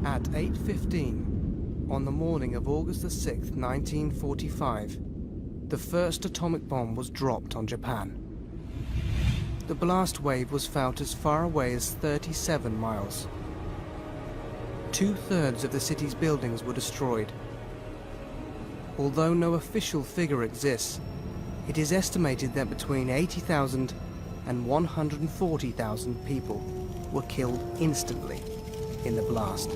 At 8:15, on the morning of August the 6th, 1945, the first atomic bomb was dropped on Japan. The blast wave was felt as far away as 37 miles. 2/3 of the city's buildings were destroyed. Although no official figure exists, it is estimated that between 80,000 and 140,000 people were killed instantly in the blast.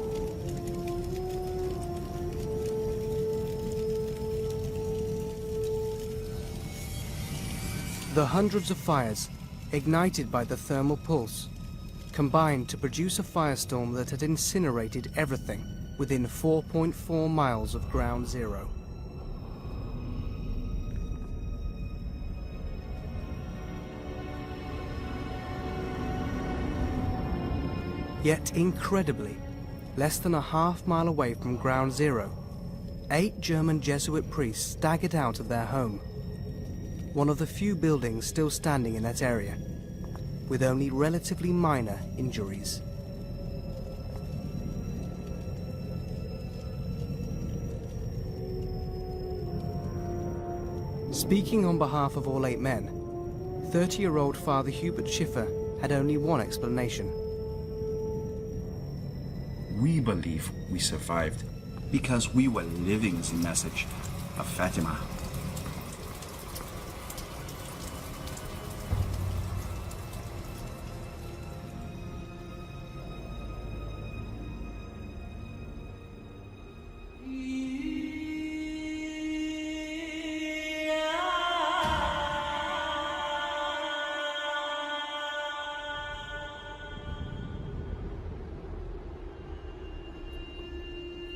The hundreds of fires, ignited by the thermal pulse, combined to produce a firestorm that had incinerated everything within 4.4 miles of ground zero. Yet incredibly, less than a half-mile away from ground zero, 8 German Jesuit priests staggered out of their home, one of the few buildings still standing in that area, with only relatively minor injuries. Speaking on behalf of all 8 men, 30-year-old Father Hubert Schiffer had only one explanation. We believe we survived because we were living the message of Fatima.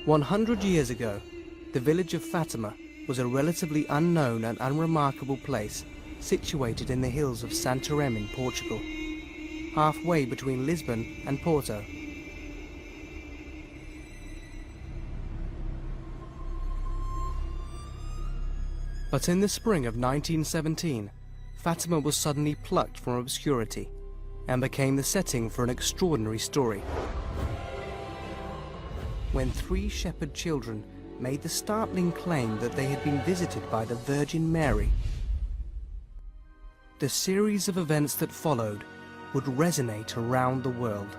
"100 years ago, the village of Fatima was a relatively unknown and unremarkable place situated in the hills of Santarém in Portugal, halfway between Lisbon and Porto. But in the spring of 1917, Fatima was suddenly plucked from obscurity and became the setting for an extraordinary story. When 3 shepherd children made the startling claim that they had been visited by the Virgin Mary. The series of events that followed would resonate around the world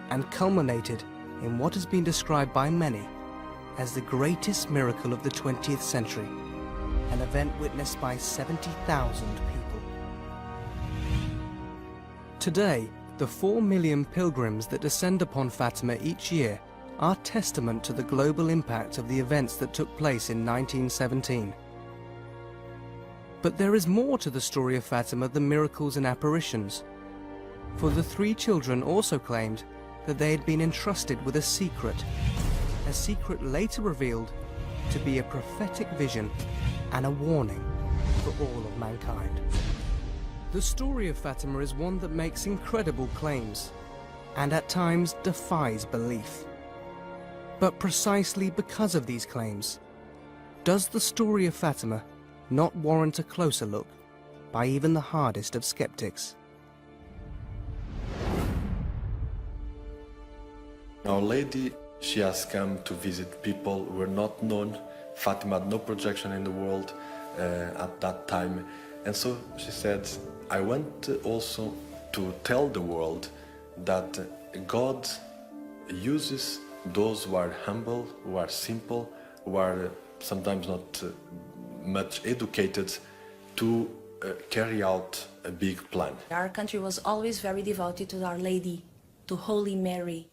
and culminated in what has been described by many as the greatest miracle of the 20th century, an event witnessed by 70,000 people. Today, the 4 million pilgrims that descend upon Fatima each year are testament to the global impact of the events that took place in 1917. But there is more to the story of Fatima than miracles and apparitions, for the 3 children also claimed that they had been entrusted with a secret later revealed to be a prophetic vision and a warning for all of mankind. The story of Fatima is one that makes incredible claims, and at times defies belief. But precisely because of these claims, does the story of Fatima not warrant a closer look by even the hardest of skeptics? Our Lady, she has come to visit people who were not known. Fatima had no projection in the world at that time. And so she said, I want also to tell the world that God uses those who are humble, who are simple, who are sometimes not much educated, to carry out a big plan. Our country was always very devoted to Our Lady, to Holy Mary.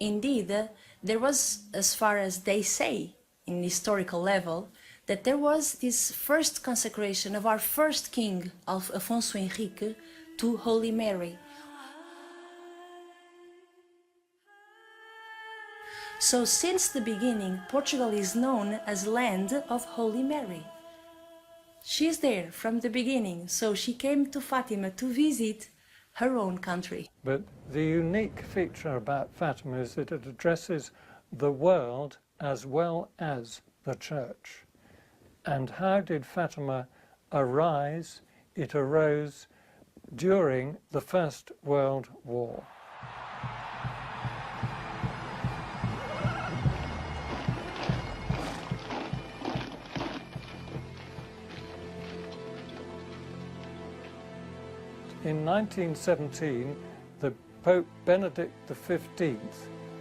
Indeed, there was, as far as they say, in historical level, that there was this first consecration of our first king, Afonso Henrique, to Holy Mary. So since the beginning, Portugal is known as land of Holy Mary. She's there from the beginning, so she came to Fatima to visit her own country. But the unique feature about Fatima is that it addresses the world as well as the church. And how did Fatima arise? It arose during the First World War. in 1917, the Pope Benedict XV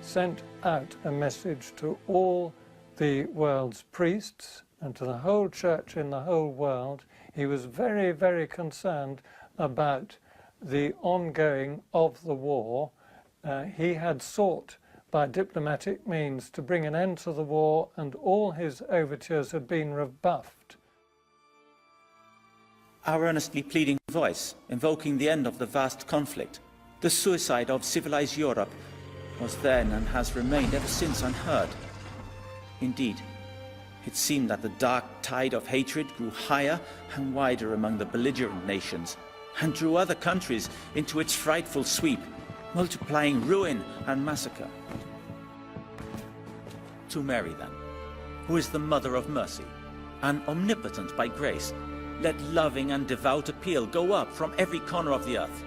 sent out a message to all the world's priests and to the whole church in the whole world. He was very, very concerned about the ongoing of the war. He had sought by diplomatic means to bring an end to the war, and all his overtures had been rebuffed. Our earnestly pleading voice, invoking the end of the vast conflict, the suicide of civilized Europe, was then and has remained ever since unheard. Indeed, it seemed that the dark tide of hatred grew higher and wider among the belligerent nations, and drew other countries into its frightful sweep, multiplying ruin and massacre. To Mary, then, who is the Mother of Mercy, and omnipotent by grace, let loving and devout appeal go up from every corner of the earth,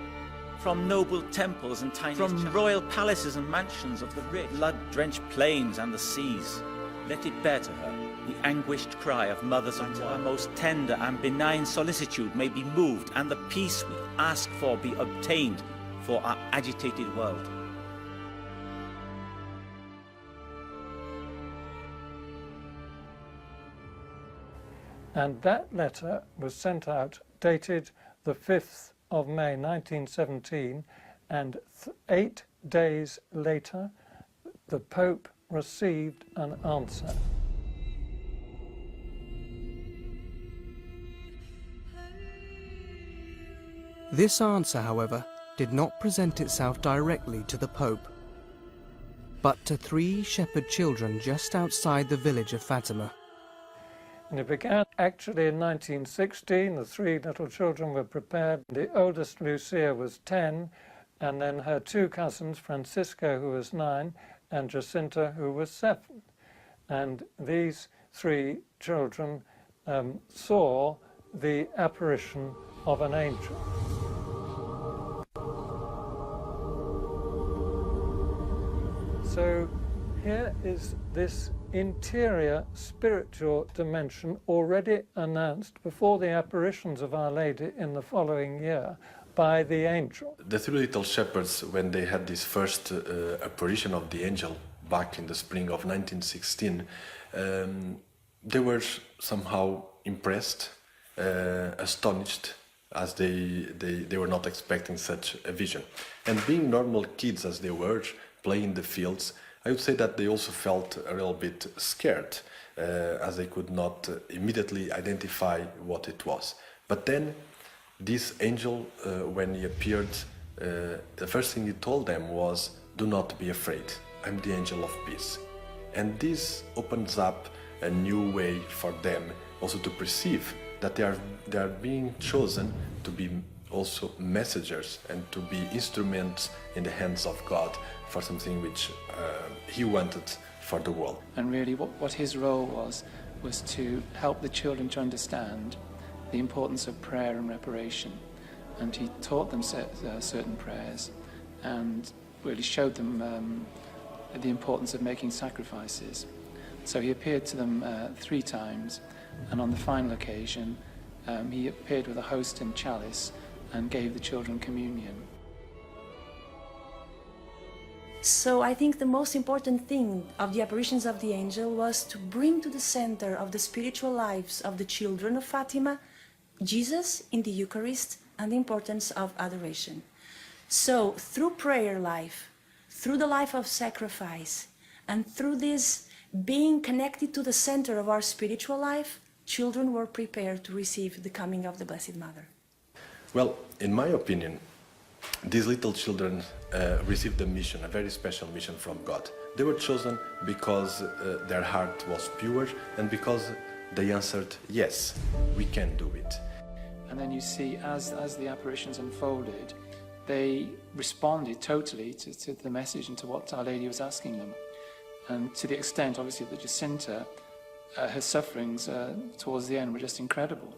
from noble temples and tiny from royal palaces and mansions of the rich, blood-drenched plains and the seas. Let it bear to her the anguished cry of mothers of war. Our most tender and benign solicitude may be moved, and the peace we ask for be obtained for our agitated world. And that letter was sent out, dated the 5th of May 1917, and 8 days later the Pope received an answer. This answer, however, did not present itself directly to the Pope, but to 3 shepherd children just outside the village of Fatima. And it began actually in 1916. The 3 little children were prepared. The oldest, Lucía, was 10, and then her 2 cousins, Francisco, who was 9, and Jacinta, who was 7. And these 3 children saw the apparition of an angel. So here is this interior spiritual dimension already announced before the apparitions of Our Lady in the following year by the angel. The 3 little shepherds, when they had this first apparition of the angel back in the spring of 1916, they were somehow impressed, astonished, as they were not expecting such a vision. And being normal kids as they were, playing in the fields, I would say that they also felt a little bit scared, as they could not immediately identify what it was. But then this angel, when he appeared, the first thing he told them was, "Do not be afraid, I'm the angel of peace." And this opens up a new way for them also to perceive that they are being chosen to be also messengers and to be instruments in the hands of God for something which he wanted for the world. And really what his role was to help the children to understand the importance of prayer and reparation. And he taught them certain prayers and really showed them the importance of making sacrifices. So he appeared to them 3 times, and on the final occasion he appeared with a host and chalice and gave the children communion. So I think the most important thing of the apparitions of the angel was to bring to the center of the spiritual lives of the children of Fatima Jesus in the Eucharist and the importance of adoration. So through prayer life, through the life of sacrifice, and through this being connected to the center of our spiritual life, children were prepared to receive the coming of the Blessed Mother. Well, in my opinion, these little children received a mission, a very special mission from God. They were chosen because their heart was pure and because they answered, yes, we can do it. And then you see, as the apparitions unfolded, they responded totally to the message and to what Our Lady was asking them. And to the extent, obviously, that Jacinta, her sufferings towards the end were just incredible.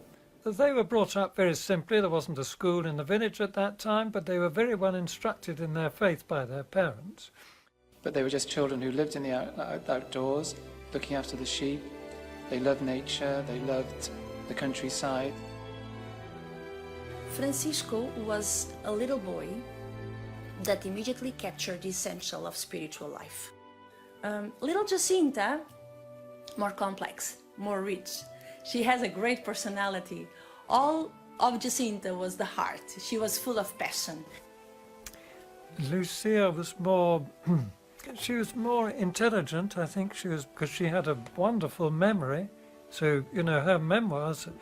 They were brought up very simply. There wasn't a school in the village at that time, but they were very well instructed in their faith by their parents. But they were just children who lived in the outdoors, looking after the sheep. They loved nature, they loved the countryside. Francisco was a little boy that immediately captured the essential of spiritual life. Little Jacinta, more complex, more rich. She has a great personality. All of Jacinta was the heart. She was full of passion. Lucia was more, she was more intelligent, I think she was, because she had a wonderful memory. So, you know, her memoirs are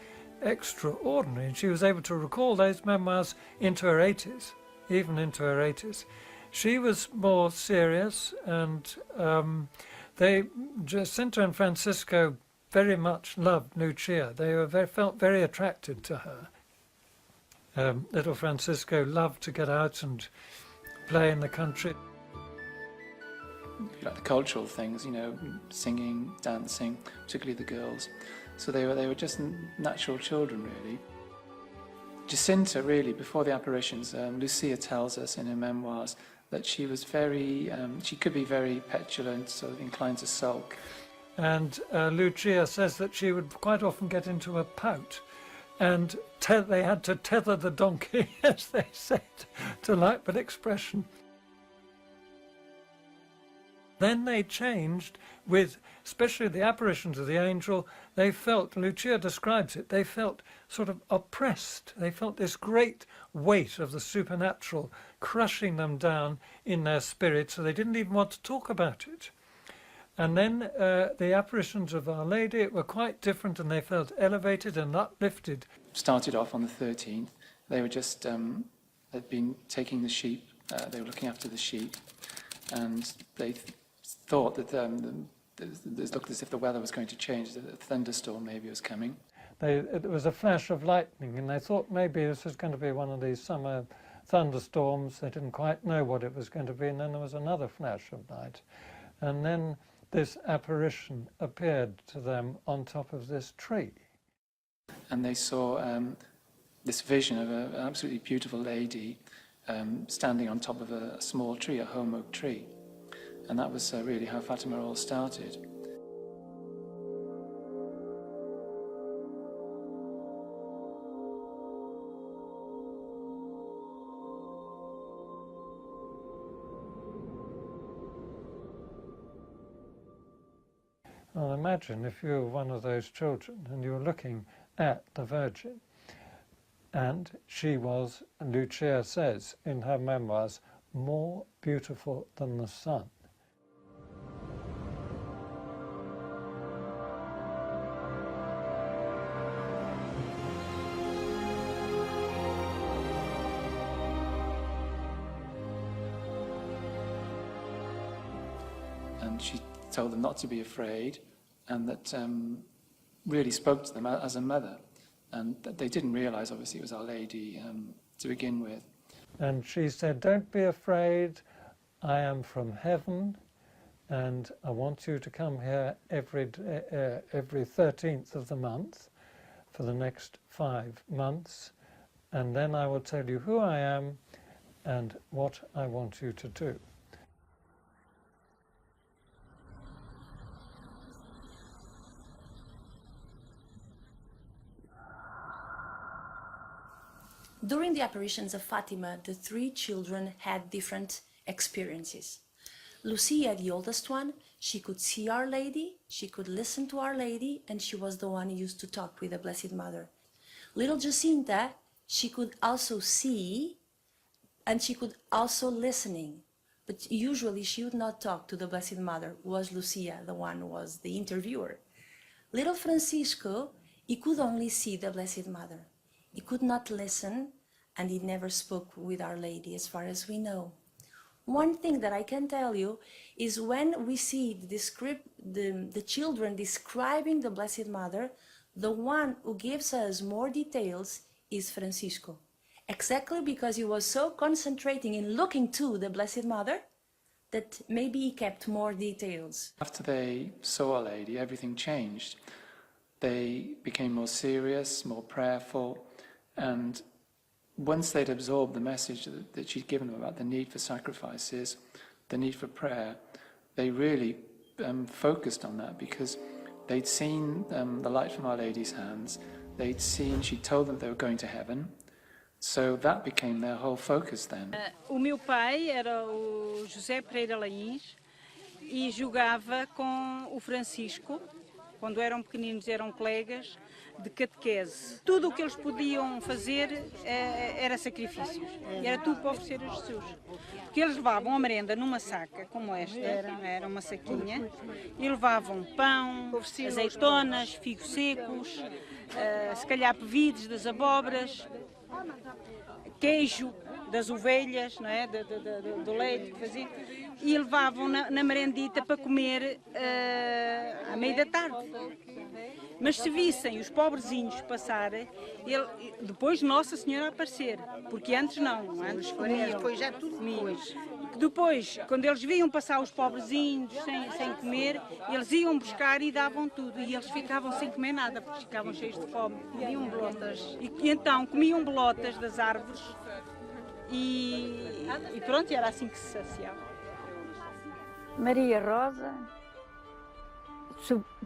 extraordinary. And she was able to recall those memoirs into her 80s, even into her 80s. She was more serious, and Jacinta and Francisco very much loved Lucia. They were felt very attracted to her. Little Francisco loved to get out and play in the country. Like the cultural things, you know, singing, dancing, particularly the girls. So they were just natural children, really. Jacinta, really, before the apparitions, Lucia tells us in her memoirs that she was she could be very petulant, sort of inclined to sulk. And Lucia says that she would quite often get into a pout, and they had to tether the donkey, as they said, to like that expression. Then they changed with, especially the apparitions of the angel, they felt, Lucia describes it, they felt sort of oppressed. They felt this great weight of the supernatural crushing them down in their spirit, so they didn't even want to talk about it. And then the apparitions of Our Lady were quite different, and they felt elevated and uplifted. Started off on the 13th. They were just, had been taking the sheep, they were looking after the sheep, and they thought that it looked as if the weather was going to change, that a thunderstorm maybe was coming. It was a flash of lightning, and they thought maybe this was going to be one of these summer thunderstorms. They didn't quite know what it was going to be, and then there was another flash of light. And then this apparition appeared to them on top of this tree. And they saw this vision of an absolutely beautiful lady standing on top of a small tree, a holm oak tree. And that was really how Fatima all started. Well, imagine if you were one of those children and you were looking at the Virgin, and she was, Lucia says in her memoirs, more beautiful than the sun. And she told them not to be afraid, and that really spoke to them as a mother. And that they didn't realize, obviously, it was Our Lady to begin with. And she said, don't be afraid, I am from heaven, and I want you to come here every 13th of the month for the next 5 months, and then I will tell you who I am and what I want you to do. During the apparitions of Fatima, the three children had different experiences. Lucia, the oldest one, she could see Our Lady, she could listen to Our Lady, and she was the one who used to talk with the Blessed Mother. Little Jacinta, she could also see, and she could also listening, but usually she would not talk to the Blessed Mother. Was Lucia the one who was the interviewer. Little Francisco, he could only see the Blessed Mother. He could not listen, and he never spoke with Our Lady, as far as we know. One thing that I can tell you is when we see the children describing the Blessed Mother, the one who gives us more details is Francisco. Exactly because he was so concentrating in looking to the Blessed Mother that maybe he kept more details. After they saw Our Lady, everything changed. They became more serious, more prayerful, and once they'd absorbed the message that she'd given them about the need for sacrifices, the need for prayer, they really focused on that, because they'd seen the light from Our Lady's hands. She told them they were going to heaven. So that became their whole focus then. O meu pai era o José Pereira Laís e jogava com o Francisco, quando eram pequeninos, eram colegas, de catequese. Tudo o que eles podiam fazer era sacrifícios, era tudo para oferecer a Jesus. Porque eles levavam a merenda numa saca, como esta, era uma saquinha, e levavam pão, azeitonas, figos secos, se calhar pevides das abóboras, queijo das ovelhas, não é? Do leite que faziam, e levavam na merendita para comer à meia da tarde. Mas se vissem os pobrezinhos passar, depois Nossa Senhora aparecer, porque antes não, antes comiam. Depois já tudo depois. Depois, quando eles viam passar os pobrezinhos sem comer, eles iam buscar e davam tudo. E eles ficavam sem comer nada, porque ficavam cheios de fome. Comiam bolotas. E então comiam bolotas das árvores e pronto, era assim que se saciava. Maria Rosa,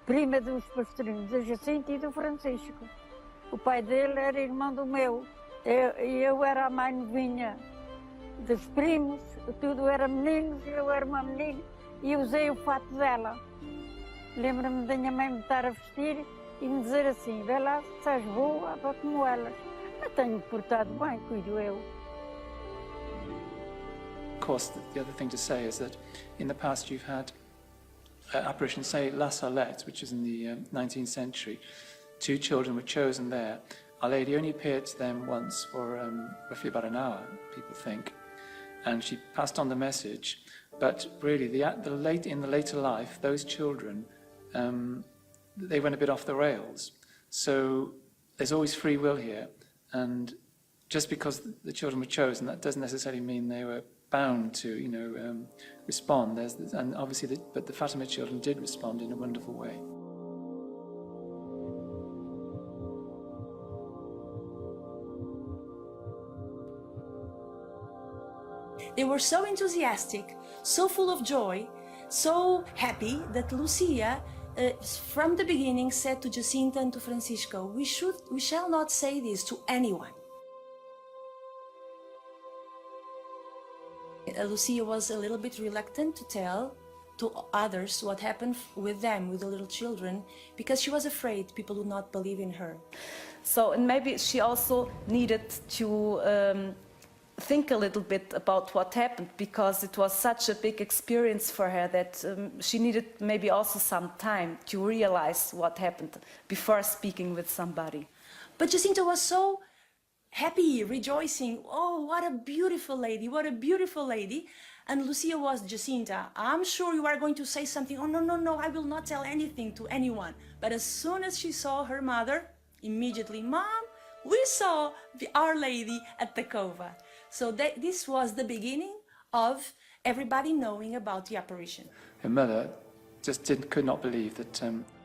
prima dos pastorinhos, da Jacinta e do Francisco. O pai dele era irmão do meu. Eu era a mais novinha dos primos, tudo era meninos, eu era uma menina e usei o fato dela. Lembro-me da minha mãe me estar a vestir e me dizer assim: vê lá se estás boa, vá como elas. Eu tenho portado bem, cuido eu. Of course, the other thing to say is that in the past you've had apparitions, say La Salette, which is in the 19th century. 2 children were chosen there. Our Lady only appeared to them once for roughly about an hour, people think. And she passed on the message, but really in the later life, those children, they went a bit off the rails. So there's always free will here, and just because the children were chosen, that doesn't necessarily mean they were bound to, respond. And obviously, but the Fatima children did respond in a wonderful way. They were so enthusiastic, so full of joy, so happy that Lucia, from the beginning, said to Jacinta and to Francisco, we shall not say this to anyone. Lucia was a little bit reluctant to tell to others what happened with them, with the little children, because she was afraid people would not believe in her. So, and maybe she also needed to think a little bit about what happened, because it was such a big experience for her that she needed maybe also some time to realize what happened before speaking with somebody. But Jacinta was so happy, rejoicing. Oh, what a beautiful lady, what a beautiful lady. And Lucia was, Jacinta, I'm sure you are going to say something. Oh, no, I will not tell anything to anyone. But as soon as she saw her mother, immediately, Mom, we saw Our Lady at the Cova. So this was the beginning of everybody knowing about the apparition. Her mother just could not believe that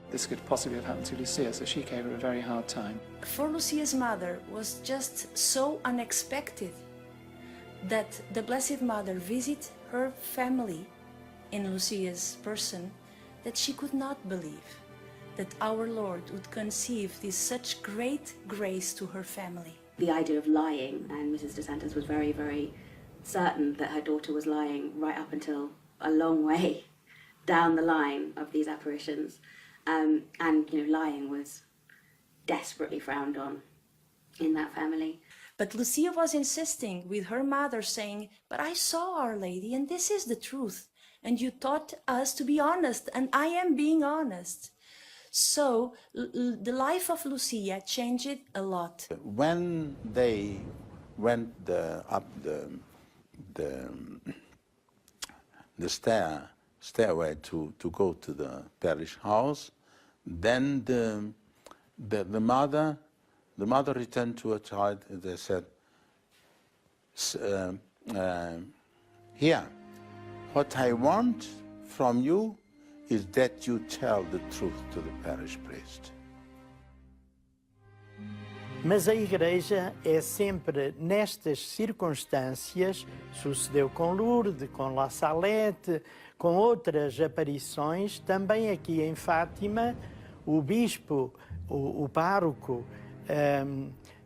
this could possibly have happened to Lucia, so she gave her a very hard time. For Lucia's mother was just so unexpected that the Blessed Mother visit her family in Lucia's person, that she could not believe that our Lord would conceive this such great grace to her family. The idea of lying, and Mrs. de Santos was very, very certain that her daughter was lying right up until a long way down the line of these apparitions. And lying was desperately frowned on in that family. But Lucia was insisting with her mother, saying, but I saw Our Lady, and this is the truth. And you taught us to be honest, and I am being honest. So the life of Lucia changed a lot. When they went up the stairway to go to the parish house, then the mother returned to her child and they said, here, what I want from you is that you tell the truth to the parish priest. Mas a Igreja é sempre nestas circunstâncias, sucedeu com Lourdes, com La Salette, com outras aparições, também aqui em Fátima, o bispo, o pároco,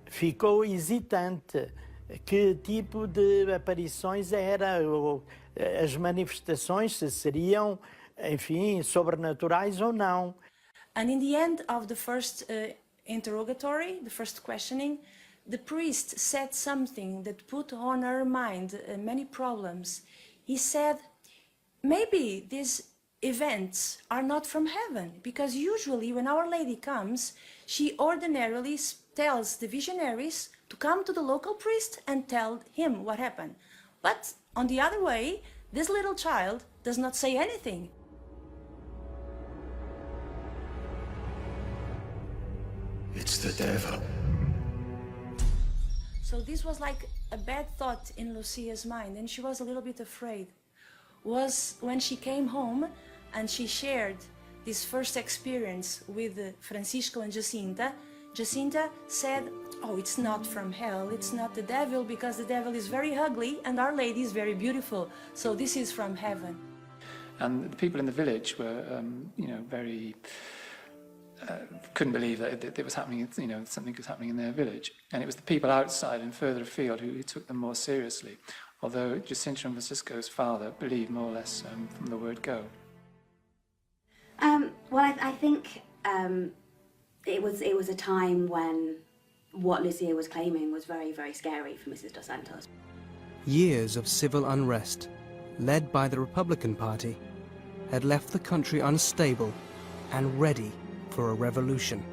ficou hesitante. Que tipo de aparições era? As manifestações, se seriam, enfim, sobrenaturais ou não. And in the end of the first interrogatory, the first questioning, the priest said something that put on her mind many problems. He said, maybe these events are not from heaven, because usually when Our Lady comes, she ordinarily tells the visionaries to come to the local priest and tell him what happened. But on the other way, this little child does not say anything. It's the devil. So this was like a bad thought in Lucia's mind, and she was a little bit afraid. Was when she came home and she shared this first experience with Francisco and Jacinta. Jacinta said, oh, it's not from hell, it's not the devil, because the devil is very ugly and Our Lady is very beautiful, so this is from heaven. And the people in the village were, very... couldn't believe that it was happening, something was happening in their village. And it was the people outside and further afield who took them more seriously, although Jacinta and Francisco's father believed more or less from the word go. Well, I think it was a time when what Lucia was claiming was very, very scary for Mrs. dos Santos. Years of civil unrest, led by the Republican Party, had left the country unstable and ready for a revolution.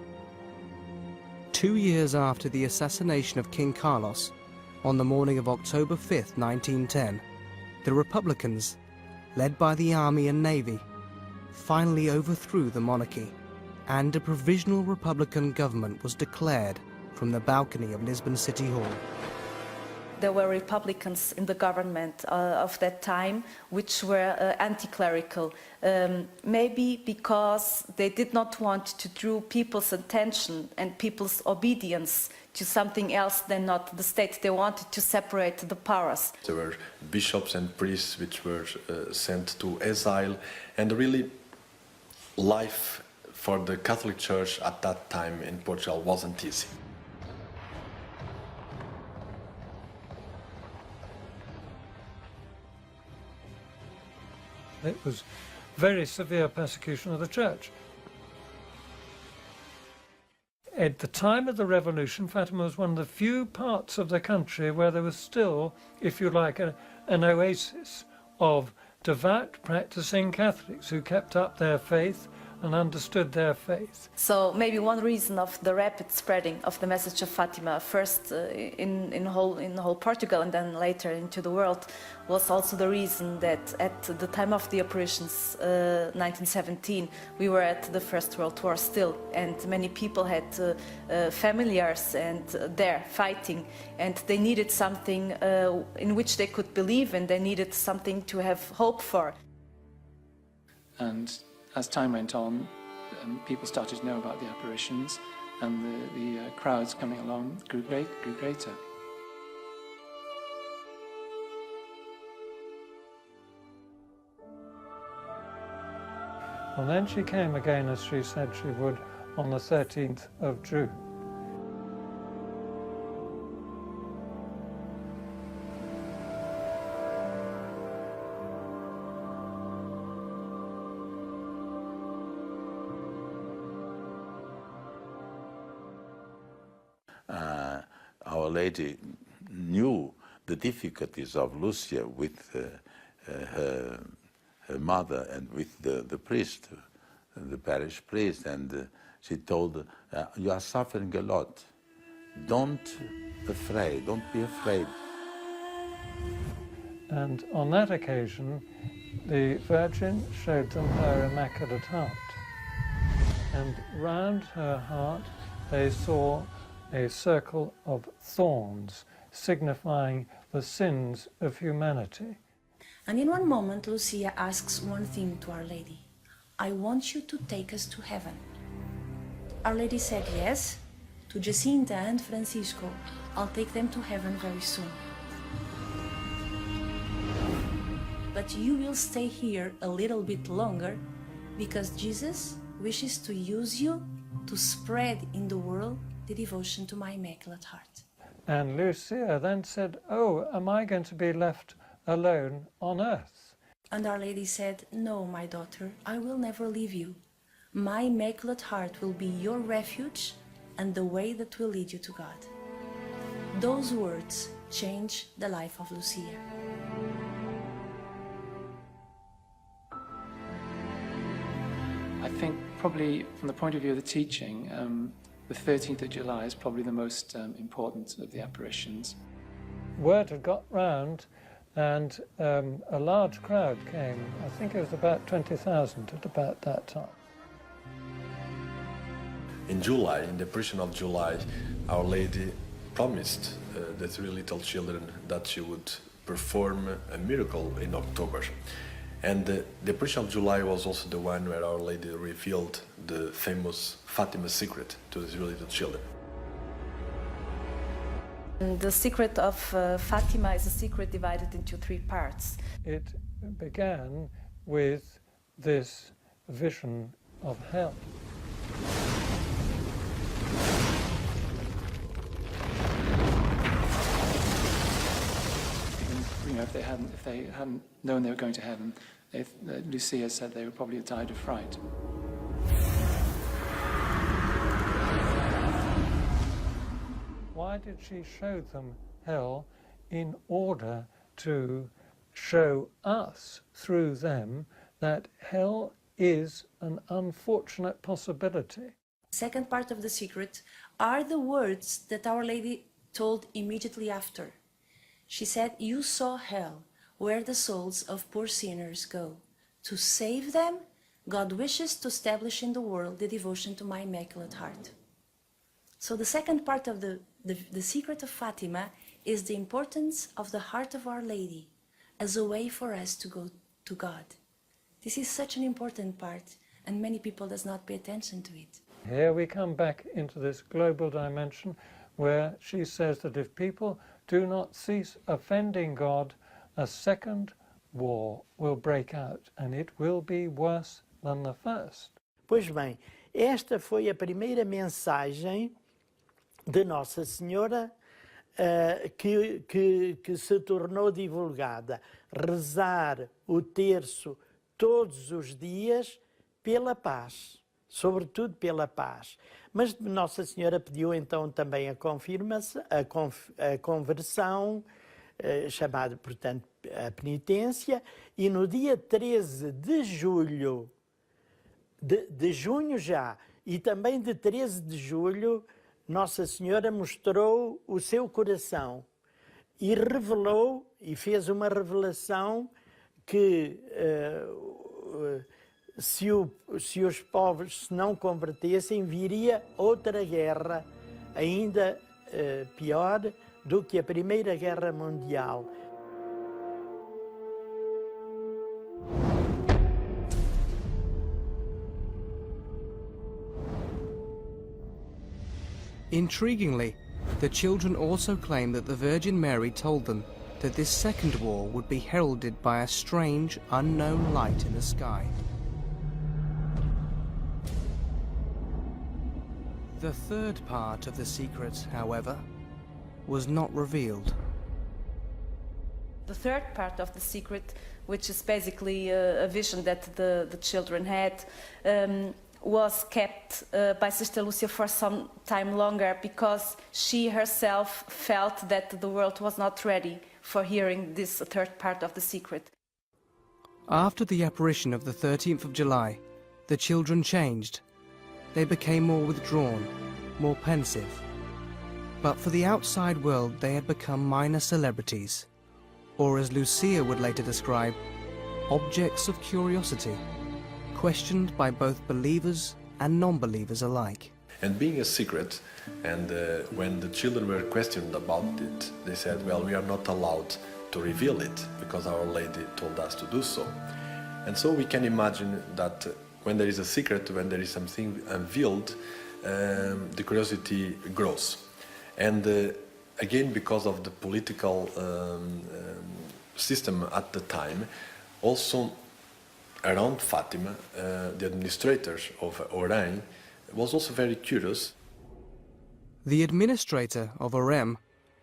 2 years after the assassination of King Carlos, on the morning of October 5th, 1910, the Republicans, led by the army and navy, finally overthrew the monarchy, and a provisional Republican government was declared from the balcony of Lisbon City Hall. There were Republicans in the government of that time which were anti-clerical, maybe because they did not want to draw people's attention and people's obedience to something else than not the state. They wanted to separate the powers. There were bishops and priests which were sent to exile, and really life for the Catholic Church at that time in Portugal wasn't easy. It was very severe persecution of the church. At the time of the revolution, Fatima was one of the few parts of the country where there was still, if you like, an oasis of devout, practicing Catholics who kept up their faith and understood their faith. So maybe one reason of the rapid spreading of the message of Fatima, first in whole Portugal and then later into the world, was also the reason that at the time of the apparitions, 1917, we were at the First World War still, and many people had familiars and there fighting, and they needed something in which they could believe, and they needed something to have hope for. And as time went on, people started to know about the apparitions, and the crowds coming along grew greater. And then she came again, as she said she would, on the 13th of June. Our Lady knew the difficulties of Lucia with her mother and with the priest, the parish priest, and she told her, you are suffering a lot. Don't be afraid. And on that occasion, the Virgin showed them her Immaculate Heart. And round her heart, they saw a circle of thorns, signifying the sins of humanity. And in one moment, Lucia asks one thing to Our Lady. I want you to take us to heaven. Our Lady said yes. To Jacinta and Francisco, I'll take them to heaven very soon. But you will stay here a little bit longer, because Jesus wishes to use you to spread in the world the devotion to my Immaculate Heart. And Lucia then said, "Oh, am I going to be left alone on earth?" And Our Lady said, "No, my daughter, I will never leave you. My Immaculate Heart will be your refuge and the way that will lead you to God." Those words changed the life of Lucia. I think probably from the point of view of the teaching, the 13th of July is probably the most important of the apparitions. Word had got round and a large crowd came. I think it was about 20,000 at about that time. In July, in the apparition of July, Our Lady promised the three little children that she would perform a miracle in October. And the apparition of July was also the one where Our Lady revealed the famous Fatima secret to the three little children. The secret of Fatima is a secret divided into three parts. It began with this vision of hell. You know, if they hadn't known they were going to heaven, Lucia said they would probably have died of fright. Why did she show them hell? In order to show us through them that hell is an unfortunate possibility. Second part of the secret are the words that Our Lady told immediately after. She said, "You saw hell, where the souls of poor sinners go. To save them, God wishes to establish in the world the devotion to my Immaculate Heart." So the second part of the secret of Fatima is the importance of the heart of Our Lady as a way for us to go to God. This is such an important part, and many people does not pay attention to it. Here we come back into this global dimension where she says that if people do not cease offending God, a second war will break out, and it will be worse than the first. Pois bem, esta foi a primeira mensagem de Nossa Senhora que se tornou divulgada. Rezar o terço todos os dias pela paz, sobretudo pela paz. Mas Nossa Senhora pediu então também a conversão, chamada, portanto, a penitência, e no dia 13 de julho, de junho já, e também de 13 de julho, Nossa Senhora mostrou o seu coração e revelou, e fez uma revelação que se os povos se não convertessem, viria outra guerra, ainda pior do que a Primeira Guerra Mundial. Intriguingly, the children also claim that the Virgin Mary told them that this second war would be heralded by a strange, unknown light in the sky. The third part of the secret, however, was not revealed. The third part of the secret, which is basically a vision that the children had, was kept by Sister Lucia for some time longer, because she herself felt that the world was not ready for hearing this third part of the secret. After the apparition of the 13th of July, the children changed. They became more withdrawn, more pensive. But for the outside world, they had become minor celebrities, or as Lucia would later describe, objects of curiosity, questioned by both believers and non-believers alike. And being a secret, and when the children were questioned about it, they said, well, we are not allowed to reveal it because Our Lady told us to do so. And so we can imagine that when there is a secret, when there is something unveiled, the curiosity grows. And again, because of the political system at the time, also around Fatima, the administrators of Oran was also very curious. The administrator of Orem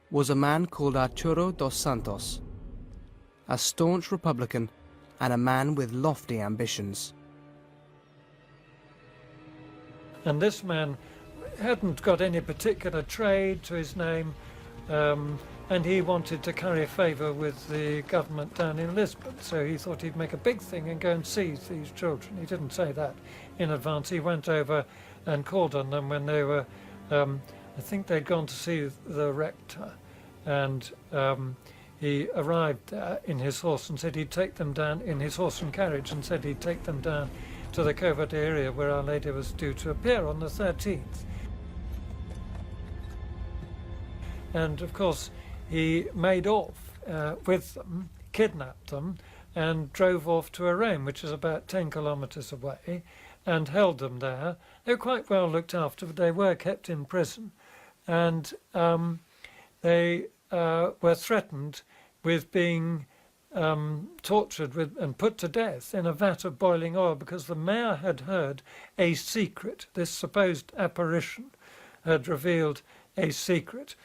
was a man called Arturo dos Santos, a staunch Republican and a man with lofty ambitions. And this man hadn't got any particular trade to his name, and he wanted to curry favour with the government down in Lisbon, so he thought he'd make a big thing and go and see these children. He didn't say that in advance. He went over and called on them when they were, I think they'd gone to see the rector, and he arrived there in his horse and said he'd take them down, in his horse and carriage, and said he'd take them down to the Cova da Iria where Our Lady was due to appear on the 13th. And of course he made off with them, kidnapped them, and drove off to Irene, which is about 10 kilometres away, and held them there. They were quite well looked after, but they were kept in prison, and they were threatened with being tortured and put to death in a vat of boiling oil because the mayor had heard a secret. This supposed apparition had revealed a secret.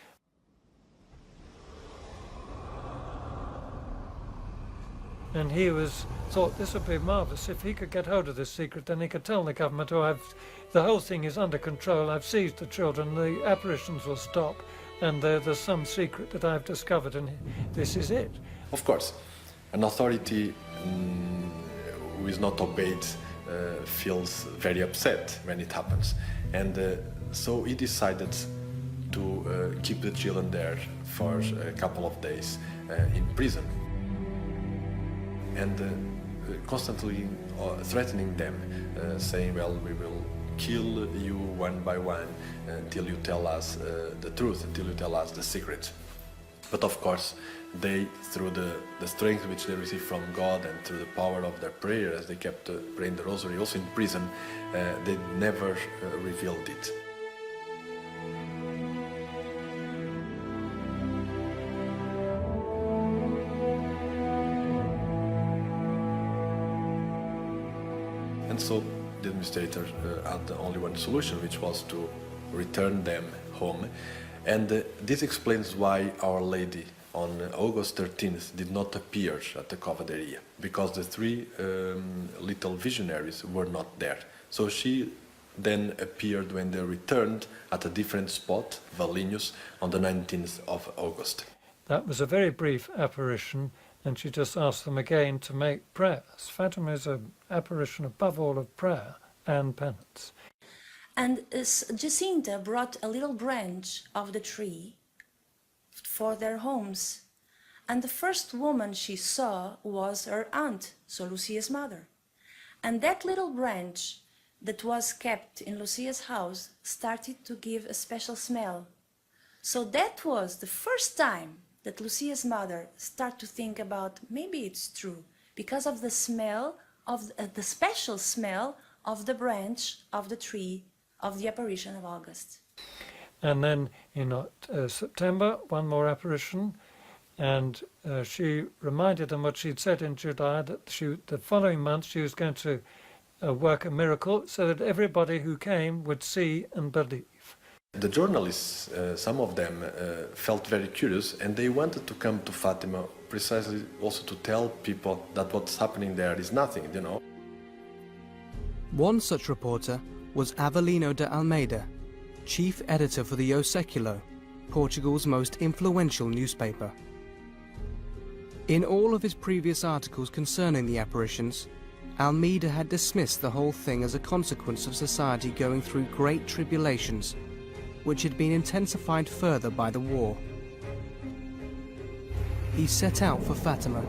And he thought this would be marvellous. If he could get hold of this secret, then he could tell the government, oh, the whole thing is under control, I've seized the children, the apparitions will stop, and there's some secret that I've discovered, and this is it. Of course, an authority who is not obeyed feels very upset when it happens. And so he decided to keep the children there for a couple of days in prison. And constantly threatening them, saying, well, we will kill you one by one until you tell us the truth, until you tell us the secret. But of course, they, through the strength which they received from God and through the power of their prayer, as they kept praying the rosary, also in prison, they never revealed it. And so the administrator had only one solution, which was to return them home. And this explains why Our Lady on August 13th did not appear at the Cova da Iria, because the three little visionaries were not there. So she then appeared when they returned at a different spot, Valinhos, on the 19th of August. That was a very brief apparition, and she just asked them again to make prayers. Fatima is an apparition above all of prayer and penance. And Jacinta brought a little branch of the tree for their homes. And the first woman she saw was her aunt, so Lucia's mother. And that little branch that was kept in Lucia's house started to give a special smell. So that was the first time that Lucia's mother started to think about maybe it's true, because of the smell, of the special smell of the branch of the tree of the apparition of August. And then in September, one more apparition, and she reminded them what she'd said in July, that the following month she was going to work a miracle so that everybody who came would see and believe. The journalists, some of them, felt very curious, and they wanted to come to Fatima precisely also to tell people that what's happening there is nothing, you know. One such reporter was Avelino de Almeida, chief editor for the O Século, Portugal's most influential newspaper. In all of his previous articles concerning the apparitions, Almeida had dismissed the whole thing as a consequence of society going through great tribulations, which had been intensified further by the war. He set out for Fatima,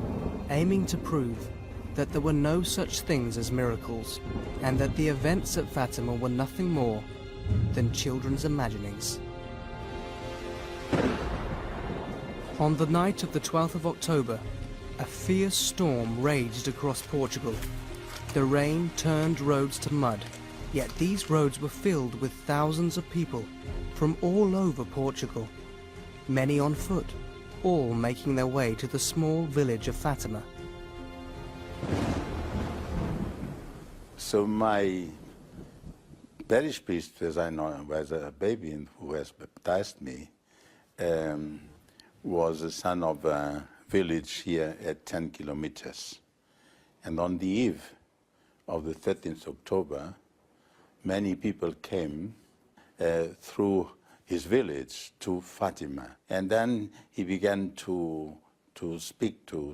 aiming to prove that there were no such things as miracles, and that the events at Fatima were nothing more than children's imaginings. On the night of the 12th of October, a fierce storm raged across Portugal. The rain turned roads to mud, yet these roads were filled with thousands of people from all over Portugal, many on foot, all making their way to the small village of Fatima. So my parish priest, as I know, was a baby and who has baptized me, was the son of a village here at 10 kilometers. And on the eve of the 13th October, many people came through his village to Fatima. And then he began to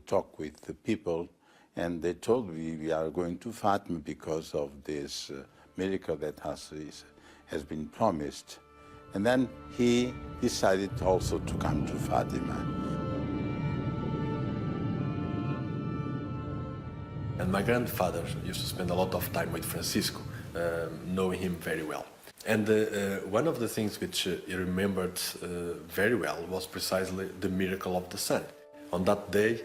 talk with the people, and they told me we are going to Fatima because of this miracle that has been promised. And then he decided also to come to Fatima. And my grandfather used to spend a lot of time with Francisco, knowing him very well. And one of the things which he remembered very well was precisely the miracle of the sun. On that day,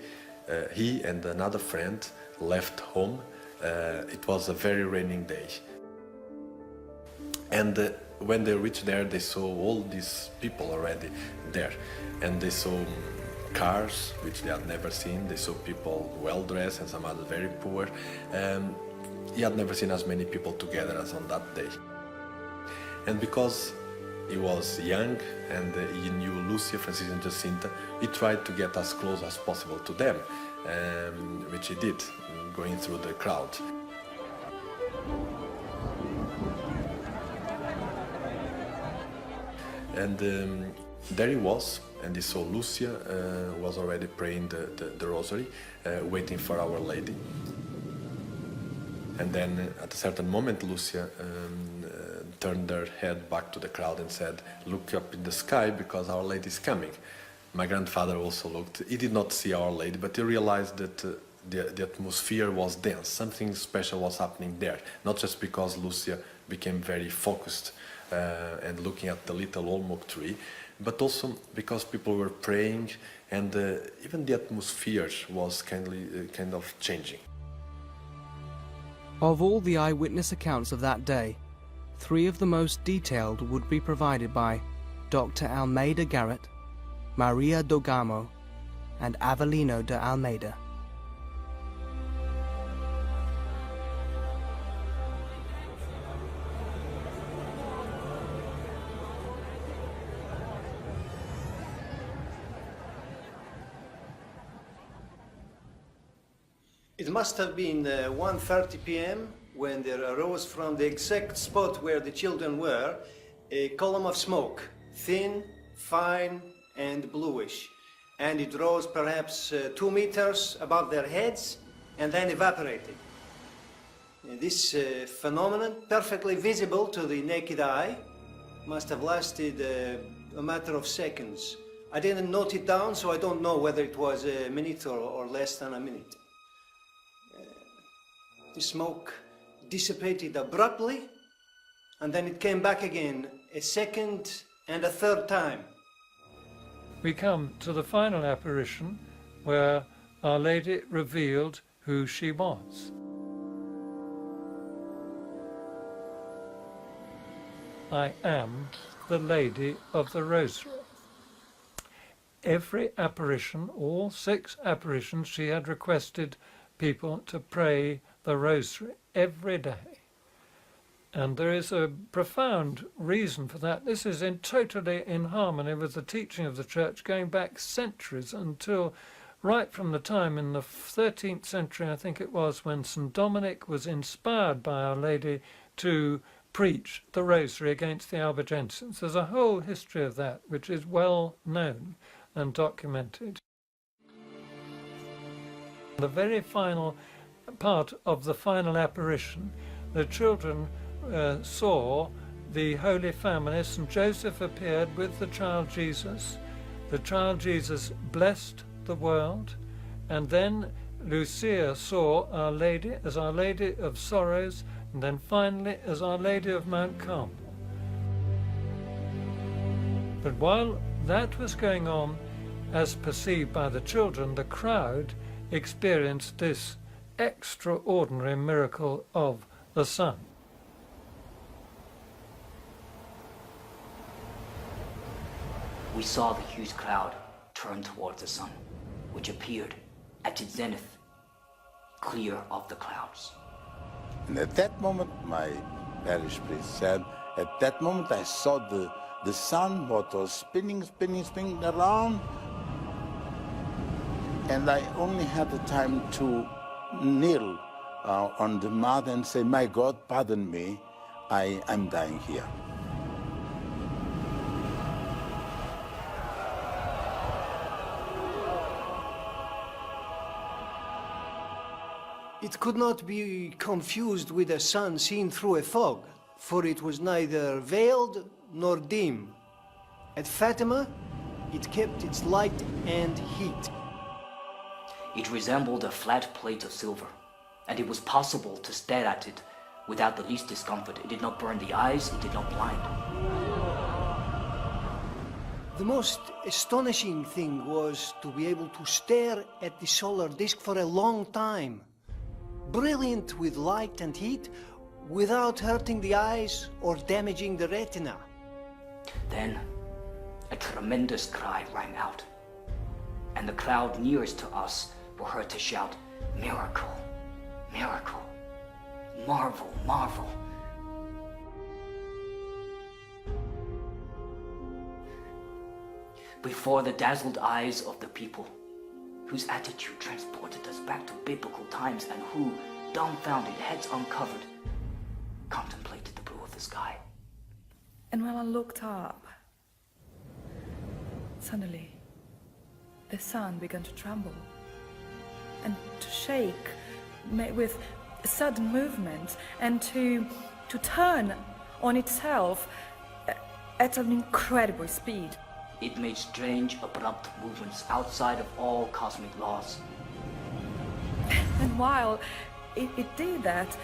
he and another friend left home. It was a very raining day. And when they reached there, they saw all these people already there. And they saw cars, which they had never seen. They saw people well-dressed and some others very poor. He had never seen as many people together as on that day. And because he was young and he knew Lucía, Francisco and Jacinta, he tried to get as close as possible to them, which he did, going through the crowd. And there he was, and he saw Lucía was already praying the rosary, waiting for Our Lady. And then at a certain moment, Lucía turned her head back to the crowd and said, "Look up in the sky because Our Lady is coming." My grandfather also looked. He did not see Our Lady, but he realized that the atmosphere was dense. Something special was happening there, not just because Lucía became very focused and looking at the little olmok tree, but also because people were praying, and even the atmosphere was kind of changing. Of all the eyewitness accounts of that day, 3 of the most detailed would be provided by Dr. Almeida Garrett, Maria do Gamo, and Avelino de Almeida. It must have been 1:30 p.m. when there arose from the exact spot where the children were a column of smoke, thin, fine, and bluish. And it rose perhaps 2 meters above their heads and then evaporated. This phenomenon, perfectly visible to the naked eye, must have lasted a matter of seconds. I didn't note it down, so I don't know whether it was a minute or less than a minute. The smoke dissipated abruptly, and then it came back again a second and a third time. We come to the final apparition where Our Lady revealed who she was. I am the Lady of the Rosary. Every apparition, all 6 apparitions, she had requested people to pray the Rosary every day. And there is a profound reason for that. This is totally in harmony with the teaching of the Church going back centuries, until right from the time in the 13th century, I think it was, when St. Dominic was inspired by Our Lady to preach the Rosary against the Albigensians. There's a whole history of that which is well known and documented. The very final part of the final apparition, the children saw the Holy Family. St. Joseph appeared with the child Jesus. The child Jesus blessed the world, and then Lucía saw Our Lady as Our Lady of Sorrows, and then finally as Our Lady of Mount Carmel. But while that was going on, as perceived by the children, the crowd experienced this extraordinary miracle of the sun. We saw the huge cloud turn towards the sun, which appeared at its zenith, clear of the clouds. And at that moment, my parish priest said, at that moment I saw the sun what was spinning around, and I only had the time to kneel on the mud and say, my God, pardon me, I'm dying here. It could not be confused with a sun seen through a fog, for it was neither veiled nor dim. At Fatima, it kept its light and heat. It resembled a flat plate of silver, and it was possible to stare at it without the least discomfort. It did not burn the eyes, it did not blind. The most astonishing thing was to be able to stare at the solar disk for a long time, brilliant with light and heat, without hurting the eyes or damaging the retina. Then, a tremendous cry rang out, and the crowd nearest to us were heard to shout, "Miracle! Miracle! Marvel! Marvel!" Before the dazzled eyes of the people, whose attitude transported us back to biblical times and who, dumbfounded, heads uncovered, contemplated the blue of the sky. And when I looked up, suddenly the sun began to tremble and to shake with sudden movement and to turn on itself at an incredible speed. It made strange, abrupt movements outside of all cosmic laws. And while it did that,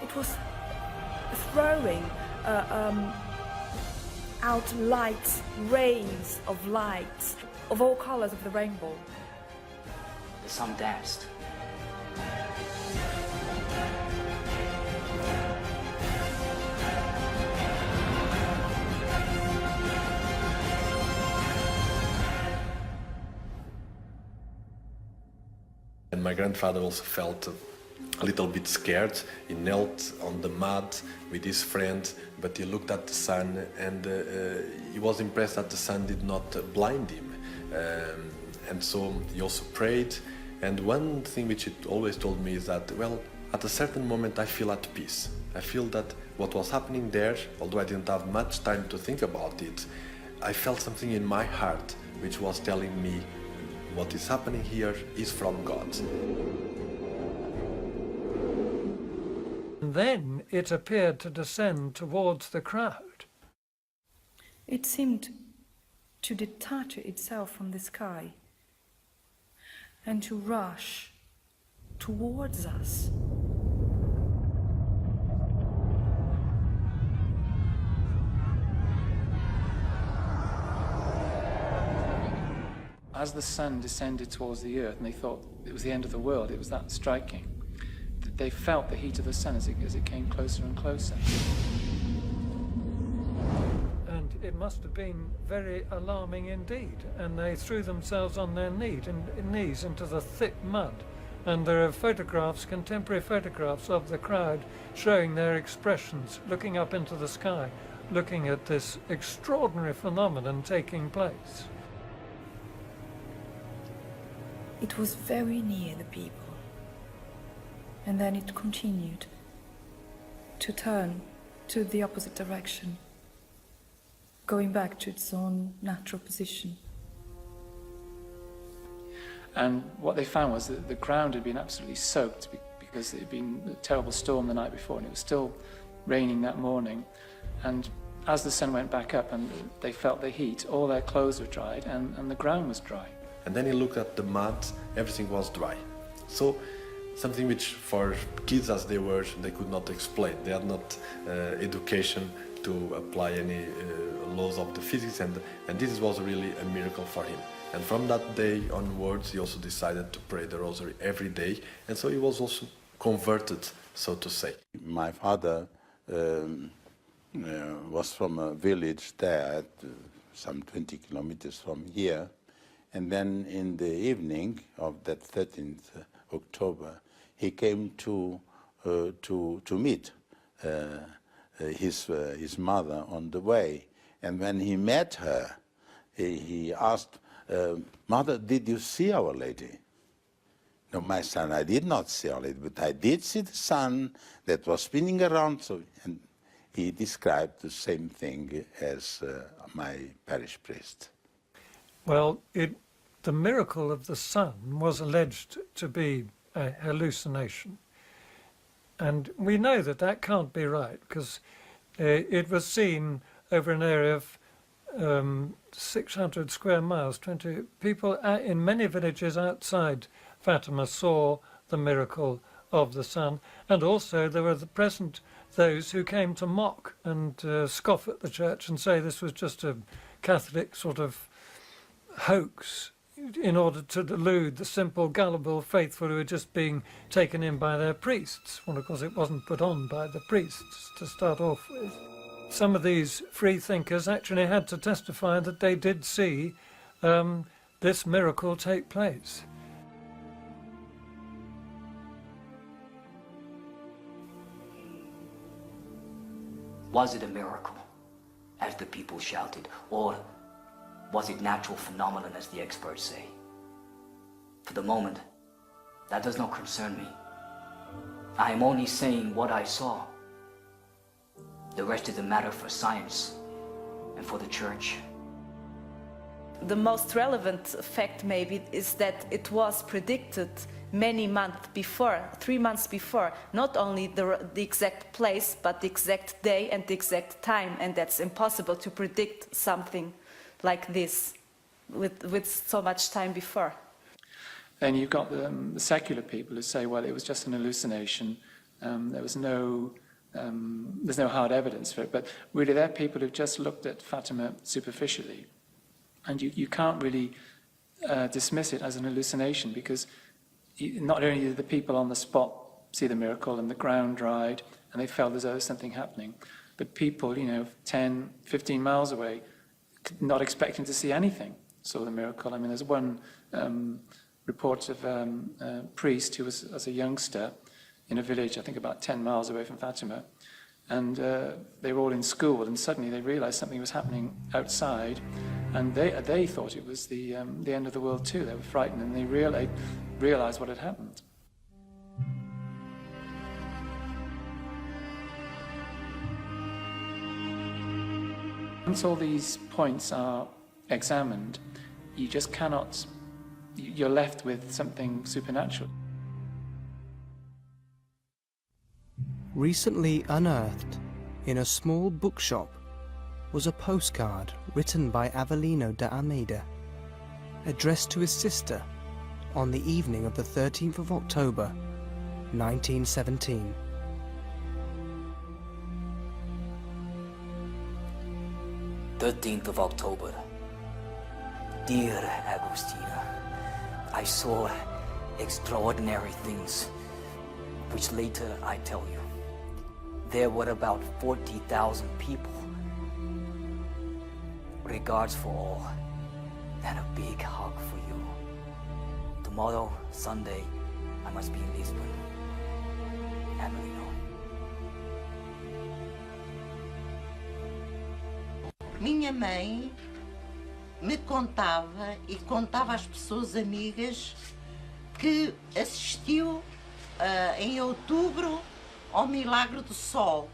it was throwing out lights, rays of light of all colors of the rainbow. The sun danced. And my grandfather also felt a little bit scared. He knelt on the mud with his friend, but he looked at the sun, and he was impressed that the sun did not blind him. And so he also prayed. And one thing which he always told me is that, well, at a certain moment I feel at peace. I feel that what was happening there, although I didn't have much time to think about it, I felt something in my heart which was telling me what is happening here is from God. And then it appeared to descend towards the crowd. It seemed to detach itself from the sky and to rush towards us. As the sun descended towards the earth and they thought it was the end of the world, it was that striking. They felt the heat of the sun as it came closer and closer. And it must have been very alarming indeed. And they threw themselves on their knees into the thick mud. And there are photographs, contemporary photographs of the crowd showing their expressions, looking up into the sky, looking at this extraordinary phenomenon taking place. It was very near the people. And then it continued to turn to the opposite direction, going back to its own natural position. And what they found was that the ground had been absolutely soaked because it had been a terrible storm the night before, and it was still raining that morning. And as the sun went back up and they felt the heat, all their clothes were dried and the ground was dry. And then he looked at the mud, everything was dry. So something which for kids as they were, they could not explain. They had not education to apply any laws of the physics, and this was really a miracle for him. And from that day onwards, he also decided to pray the rosary every day, and so he was also converted, so to say. My father was from a village there, some 20 kilometers from here, and then in the evening of that 13th October, he came to meet his mother on the way. And when he met her, he asked, Mother, did you see Our Lady? No, my son, I did not see Our Lady, but I did see the sun that was spinning around. So, and he described the same thing as my parish priest. Well, the miracle of the sun was alleged to be a hallucination. And we know that that can't be right, because it was seen over an area of 600 square miles. 20 people in many villages outside Fatima saw the miracle of the sun, and also there were present those who came to mock and scoff at the church and say this was just a Catholic sort of hoax in order to delude the simple, gullible faithful who were just being taken in by their priests. Well, of course, it wasn't put on by the priests to start off with. Some of these free thinkers actually had to testify that they did see this miracle take place. Was it a miracle, as the people shouted, or was it natural phenomenon, as the experts say? For the moment, that does not concern me. I am only saying what I saw. The rest is a matter for science and for the Church. The most relevant fact maybe is that it was predicted many months before, 3 months before, not only the exact place, but the exact day and the exact time, and that's impossible to predict something like this with so much time before. Then you've got the secular people who say, well, it was just an hallucination, there's no hard evidence for it, but really they're people who've just looked at Fatima superficially. And you can't really dismiss it as an hallucination, because not only did the people on the spot see the miracle and the ground dried and they felt as though there was something happening, but people, 10, 15 miles away, not expecting to see anything, saw the miracle. I mean, there's one report of a priest who was, as a youngster, in a village, I think about 10 miles away from Fatima, and they were all in school, and suddenly they realized something was happening outside, and they thought it was the end of the world too. They were frightened, and they realized what had happened. Once all these points are examined, you just cannot, you're left with something supernatural. Recently unearthed in a small bookshop was a postcard written by Avelino de Almeida, addressed to his sister on the evening of the 13th of October, 1917. "13th of October. Dear Agustina, I saw extraordinary things, which later I tell you. There were about 40,000 people. Regards for all, and a big hug for you. Tomorrow, Sunday, I must be in Lisbon. Avelino." Minha mãe me contava e contava às pessoas amigas que assistiu em outubro ao milagre do sol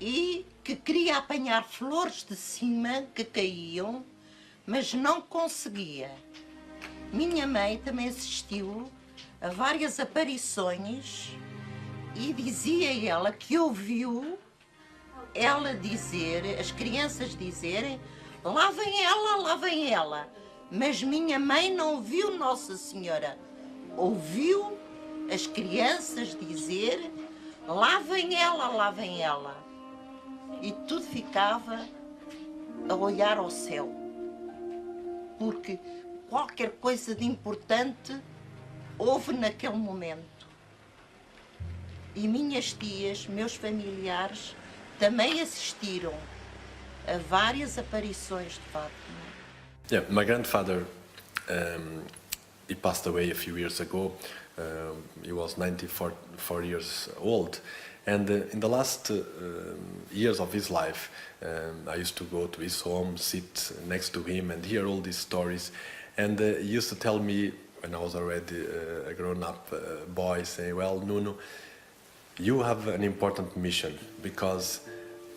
e que queria apanhar flores de cima que caíam, mas não conseguia. Minha mãe também assistiu a várias aparições e dizia ela que ouviu ela dizer, as crianças dizerem: lá vem ela, mas minha mãe não viu Nossa Senhora, ouviu as crianças dizer: lá vem ela, e tudo ficava a olhar ao céu, porque qualquer coisa de importante houve naquele momento. E minhas tias, meus familiares, também assistiram a várias aparições de Fátima. Yeah, my grandfather, he passed away a few years ago. He was 94 years old, And in the last years of his life, I used to go to his home, sit next to him and hear all these stories. And he used to tell me, when I was already a grown-up boy, say, well, Nuno, you have an important mission, because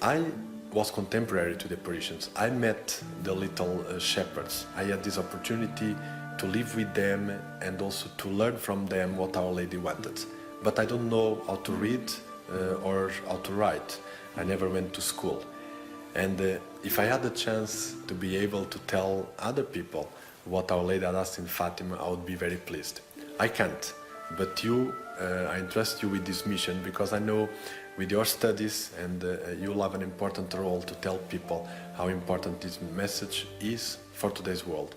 I was contemporary to the apparitions. I met the little shepherds. I had this opportunity to live with them and also to learn from them what Our Lady wanted. But I don't know how to read or how to write. I never went to school. And if I had the chance to be able to tell other people what Our Lady had asked in Fatima, I would be very pleased. I can't, but I entrust you with this mission, because I know with your studies and you'll have an important role to tell people how important this message is for today's world.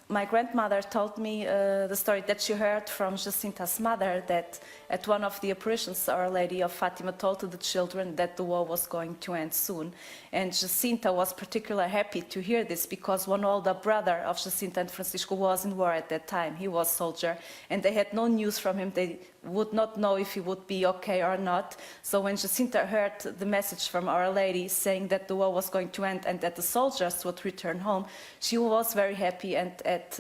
My grandmother told me the story that she heard from Jacinta's mother, that at one of the apparitions Our Lady of Fatima told to the children that the war was going to end soon. And Jacinta was particularly happy to hear this, because one older brother of Jacinta and Francisco was in war at that time. He was a soldier, and they had no news from him. They would not know if he would be okay or not. So when Jacinta heard the message from Our Lady saying that the war was going to end and that the soldiers would return home, she was very happy. And at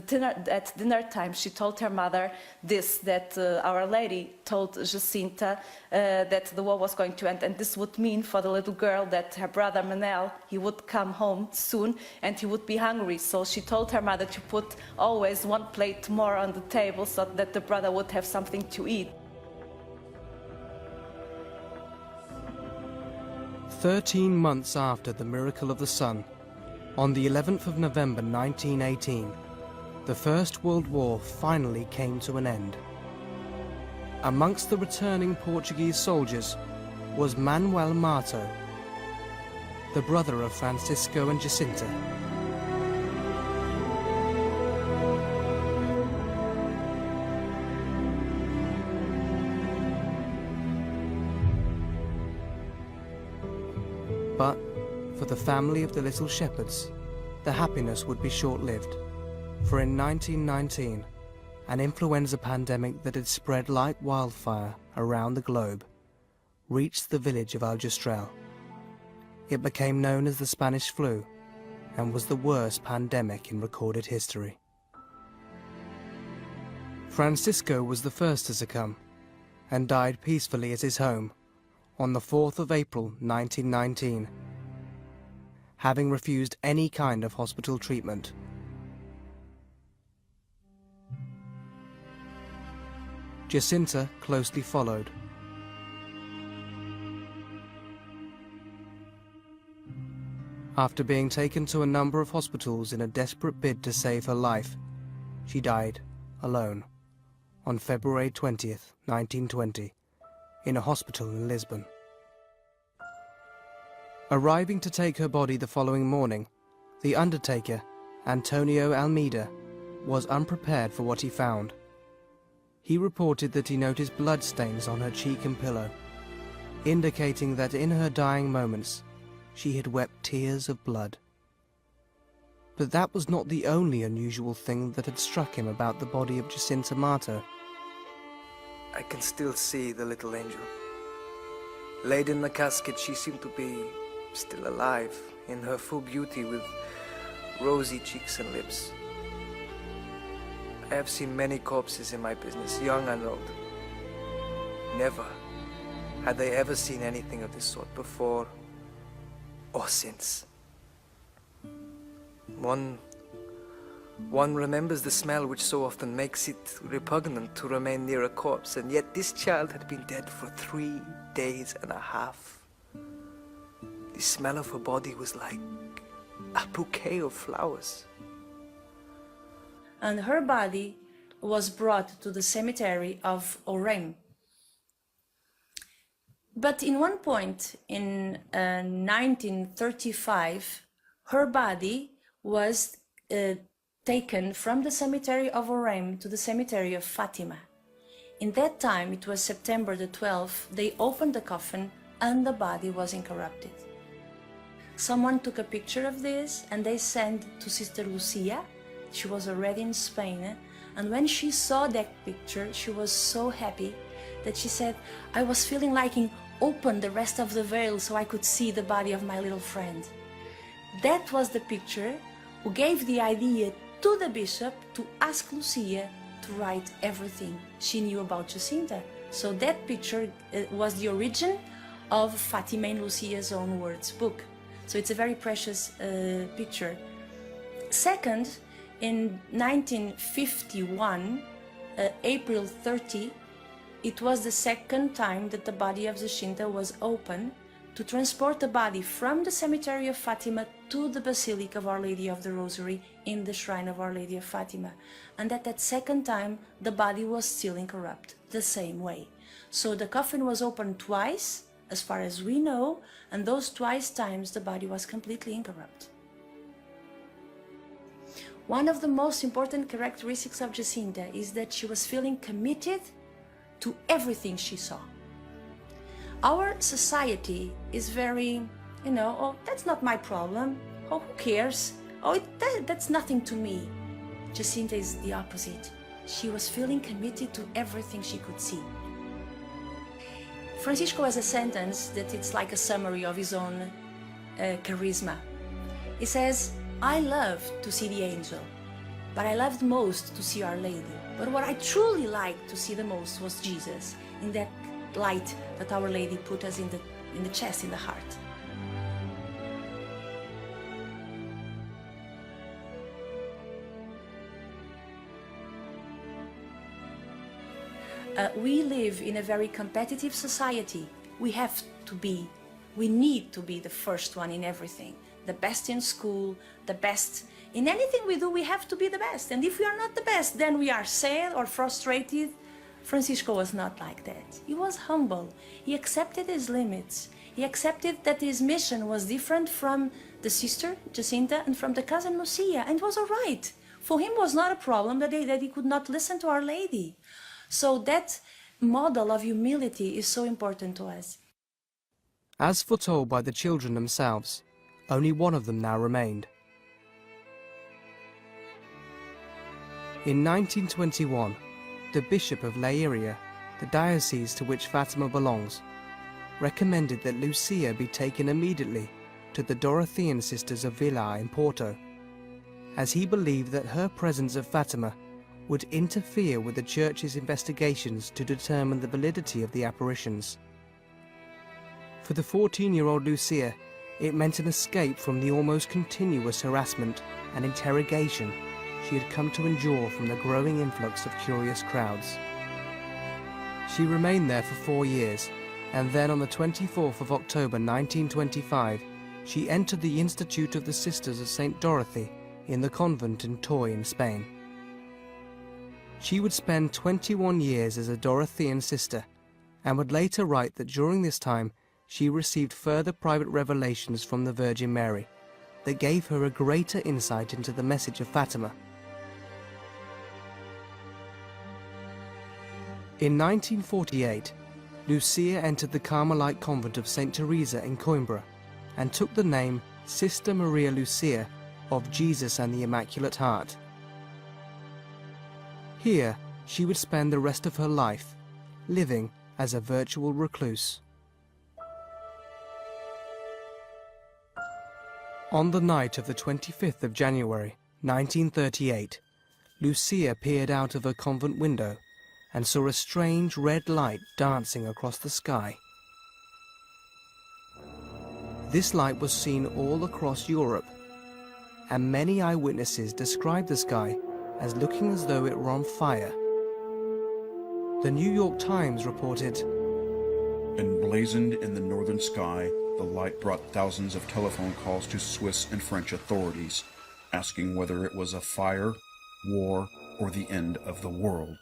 dinner time, she told her mother that Our Lady told Jacinta that the war was going to end, and this would mean for the little girl that her brother Manel, he would come home soon and he would be hungry. So she told her mother to put always one plate more on the table so that the brother would have something to eat. 13 months after the miracle of the sun, on the 11th of November 1918, the First World War finally came to an end. Amongst the returning Portuguese soldiers was Manuel Mato, the brother of Francisco and Jacinta. But for the family of the little shepherds, the happiness would be short-lived, for in 1919, an influenza pandemic that had spread like wildfire around the globe reached the village of Aljustrel. It became known as the Spanish flu and was the worst pandemic in recorded history. Francisco was the first to succumb and died peacefully at his home on the 4th of April 1919, having refused any kind of hospital treatment. Jacinta closely followed. After being taken to a number of hospitals in a desperate bid to save her life, she died alone on February 20th, 1920, in a hospital in Lisbon. Arriving to take her body the following morning, the undertaker, Antonio Almeida, was unprepared for what he found. He reported that he noticed blood stains on her cheek and pillow, indicating that in her dying moments she had wept tears of blood. But that was not the only unusual thing that had struck him about the body of Jacinta Mato. I can still see the little angel. Laid in the casket, she seemed to be still alive, in her full beauty, with rosy cheeks and lips. I have seen many corpses in my business, young and old. Never had I ever seen anything of this sort before or since. One remembers the smell which so often makes it repugnant to remain near a corpse, and yet this child had been dead for 3 days and a half. The smell of her body was like a bouquet of flowers. And her body was brought to the cemetery of Orem. But in one point in 1935, her body was taken from the cemetery of Orem to the cemetery of Fatima. In that time, it was September the 12th, they opened the coffin and the body was incorrupted. Someone took a picture of this and they sent to Sister Lucía. She was already in Spain, and when she saw that picture, she was so happy that she said, I was feeling like open the rest of the veil so I could see the body of my little friend. That was the picture who gave the idea to the bishop to ask Lucia to write everything she knew about Jacinta. So that picture was the origin of Fatima and Lucia's own words book. So it's a very precious picture. Second, in 1951, April 30, it was the second time that the body of Jacinta was open to transport the body from the cemetery of Fatima to the Basilica of Our Lady of the Rosary in the shrine of Our Lady of Fatima. And at that second time, the body was still incorrupt, the same way. So the coffin was opened twice, as far as we know, and those twice times the body was completely incorrupt. One of the most important characteristics of Jacinta is that she was feeling committed to everything she saw. Our society is very, oh, that's not my problem. Oh, who cares? Oh, that's nothing to me. Jacinta is the opposite. She was feeling committed to everything she could see. Francisco has a sentence that it's like a summary of his own charisma. He says, I loved to see the angel, but I loved most to see Our Lady. But what I truly liked to see the most was Jesus, in that light that Our Lady put us in the chest, in the heart. We live in a very competitive society. We need to be the first one in everything. The best in school, the best in anything we do, we have to be the best. And if we are not the best, then we are sad or frustrated. Francisco was not like that. He was humble. He accepted his limits. He accepted that his mission was different from the sister, Jacinta, and from the cousin, Lucia, and it was all right. For him, it was not a problem that he could not listen to Our Lady. So that model of humility is so important to us. As foretold by the children themselves, only one of them now remained. In 1921, the Bishop of La Iria, the diocese to which Fatima belongs, recommended that Lucia be taken immediately to the Dorothean Sisters of Villa in Porto, as he believed that her presence of Fatima would interfere with the Church's investigations to determine the validity of the apparitions. For the 14-year-old Lucia, it meant an escape from the almost continuous harassment and interrogation she had come to endure from the growing influx of curious crowds. She remained there for 4 years, and then on the 24th of October 1925, she entered the Institute of the Sisters of St. Dorothy in the convent in Toy in Spain. She would spend 21 years as a Dorothean sister, and would later write that during this time she received further private revelations from the Virgin Mary that gave her a greater insight into the message of Fatima. In 1948, Lucia entered the Carmelite convent of St. Teresa in Coimbra and took the name Sister Maria Lucia of Jesus and the Immaculate Heart. Here, she would spend the rest of her life, living as a virtual recluse. On the night of the 25th of January, 1938, Lucia peered out of her convent window and saw a strange red light dancing across the sky. This light was seen all across Europe, and many eyewitnesses described the sky as looking as though it were on fire. The New York Times reported, Emblazoned in the northern sky, the light brought thousands of telephone calls to Swiss and French authorities, asking whether it was a fire, war, or the end of the world.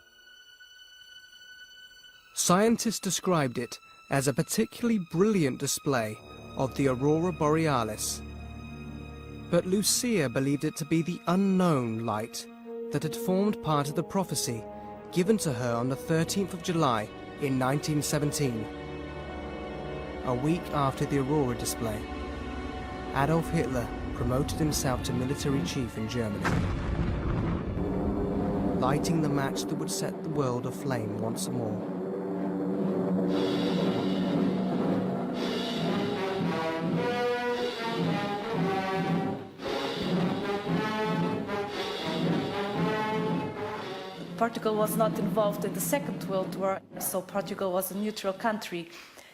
Scientists described it as a particularly brilliant display of the aurora borealis. But Lucia believed it to be the unknown light that had formed part of the prophecy given to her on the 13th of July in 1917. A week after the aurora display, Adolf Hitler promoted himself to military chief in Germany, lighting the match that would set the world aflame once more. Portugal was not involved in the Second World War, so Portugal was a neutral country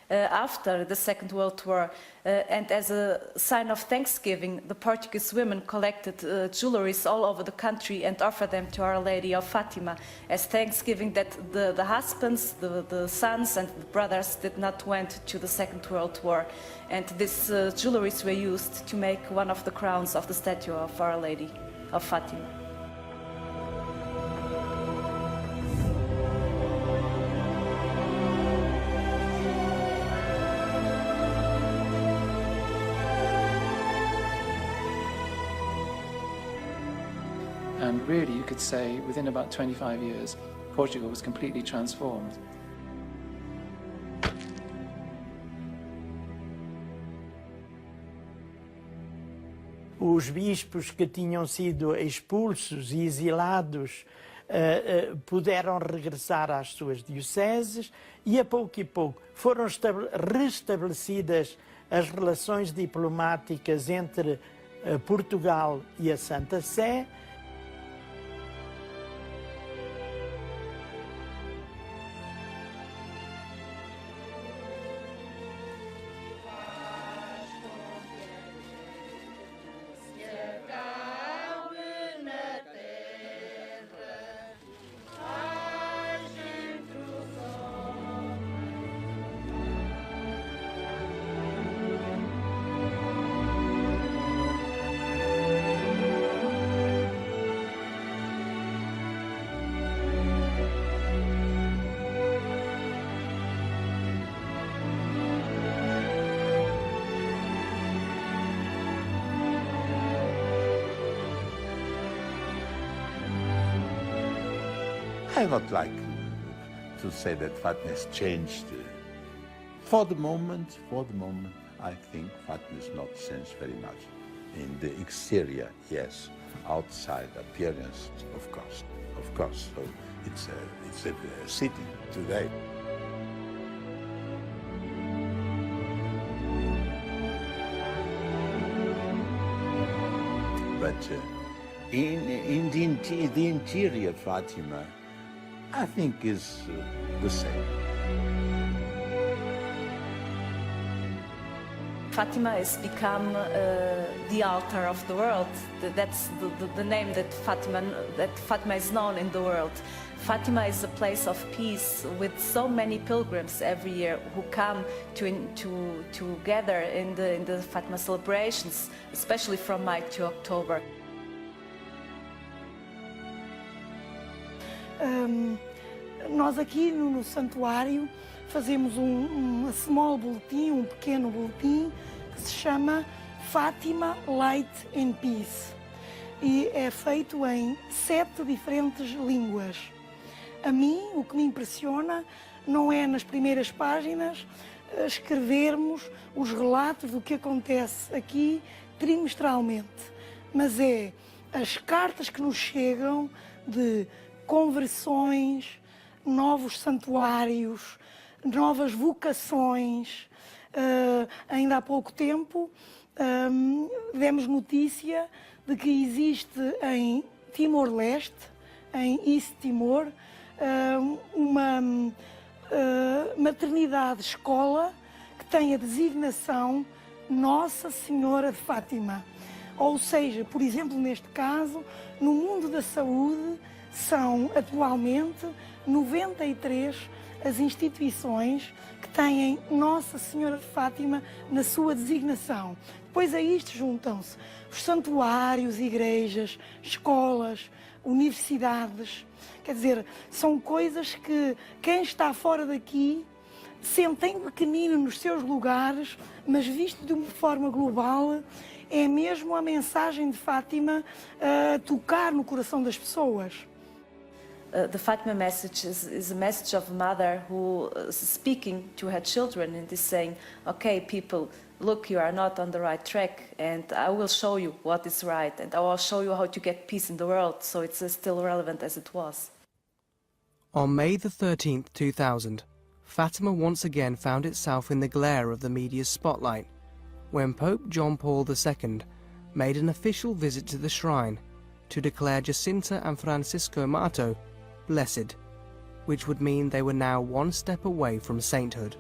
after the Second World War. And as a sign of thanksgiving, the Portuguese women collected jewelries all over the country and offered them to Our Lady of Fatima as thanksgiving that the husbands, the sons and the brothers did not went to the Second World War. And these jewelries were used to make one of the crowns of the statue of Our Lady of Fatima. And really, you could say, within about 25 years, Portugal was completely transformed. Os bispos que tinham sido expulsos e exilados puderam regressar às suas dioceses e pouco foram restabelecidas as relações diplomáticas entre Portugal e a Santa Sé. I would like to say that Fatima has changed. For the moment, I think Fatima has not changed very much. In the exterior, yes. Outside appearance, of course. So it's a city today. But in the interior, Fatima, I think is the same. Fatima has become the altar of the world. That's the name that Fatima is known in the world. Fatima is a place of peace with so many pilgrims every year who come to gather in the Fatima celebrations, especially from May to October. Nós aqui no santuário fazemos um small boletim, pequeno boletim, que se chama Fátima Light and Peace. E é feito em 7 diferentes línguas. A mim, o que me impressiona não é nas primeiras páginas escrevermos os relatos do que acontece aqui trimestralmente, mas é as cartas que nos chegam de conversões, novos santuários, novas vocações. Ainda há pouco tempo demos notícia de que existe em Timor-Leste, em East Timor, uma maternidade-escola que tem a designação Nossa Senhora de Fátima. Ou seja, por exemplo, neste caso, no mundo da saúde, são atualmente 93 as instituições que têm Nossa Senhora de Fátima na sua designação. Depois a isto juntam-se os santuários, igrejas, escolas, universidades. Quer dizer, são coisas que quem está fora daqui sentem pequenino nos seus lugares, mas visto de uma forma global, é mesmo a mensagem de Fátima a tocar no coração das pessoas. The Fatima message is a message of a mother who is speaking to her children and is saying, okay, people, look, you are not on the right track, and I will show you what is right, and I will show you how to get peace in the world, so it's still relevant as it was. On May the 13th, 2000, Fatima once again found itself in the glare of the media's spotlight, when Pope John Paul II made an official visit to the shrine to declare Jacinta and Francisco Mato blessed, which would mean they were now one step away from sainthood.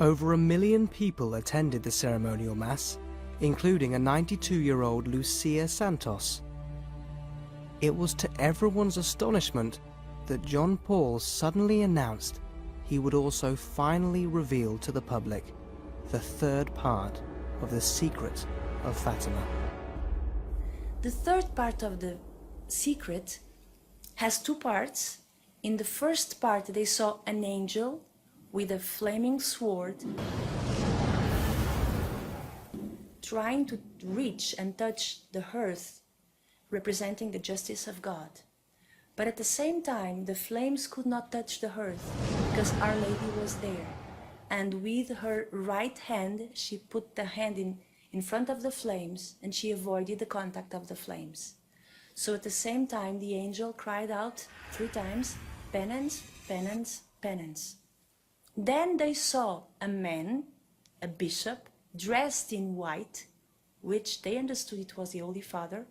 Over 1 million people attended the ceremonial mass, including a 92-year-old Lucía Santos. It was to everyone's astonishment that John Paul suddenly announced he would also finally reveal to the public the third part of the secret of Fatima. The third part of the secret has two parts. In the first part, they saw an angel with a flaming sword trying to reach and touch the earth, representing the justice of God. But at the same time, the flames could not touch the earth because Our Lady was there. And with her right hand, she put the hand in front of the flames, and she avoided the contact of the flames. So at the same time, the angel cried out 3 times, penance, penance, penance. Then they saw a man, a bishop, dressed in white, which they understood it was the Holy Father,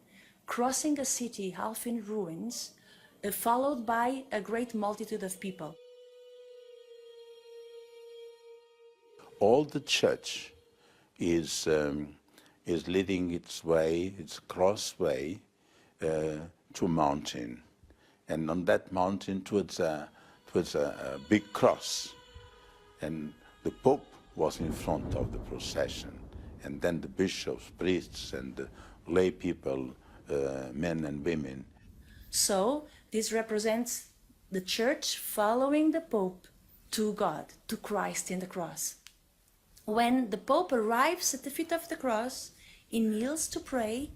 crossing a city half in ruins, followed by a great multitude of people. All the church is leading its way, its crossway, to a mountain, and on that mountain towards a big cross, and the Pope was in front of the procession, and then the bishops, priests, and the lay people, men and women. So this represents the church following the Pope to God, to Christ in the cross. When the Pope arrives at the feet of the cross, he kneels to pray.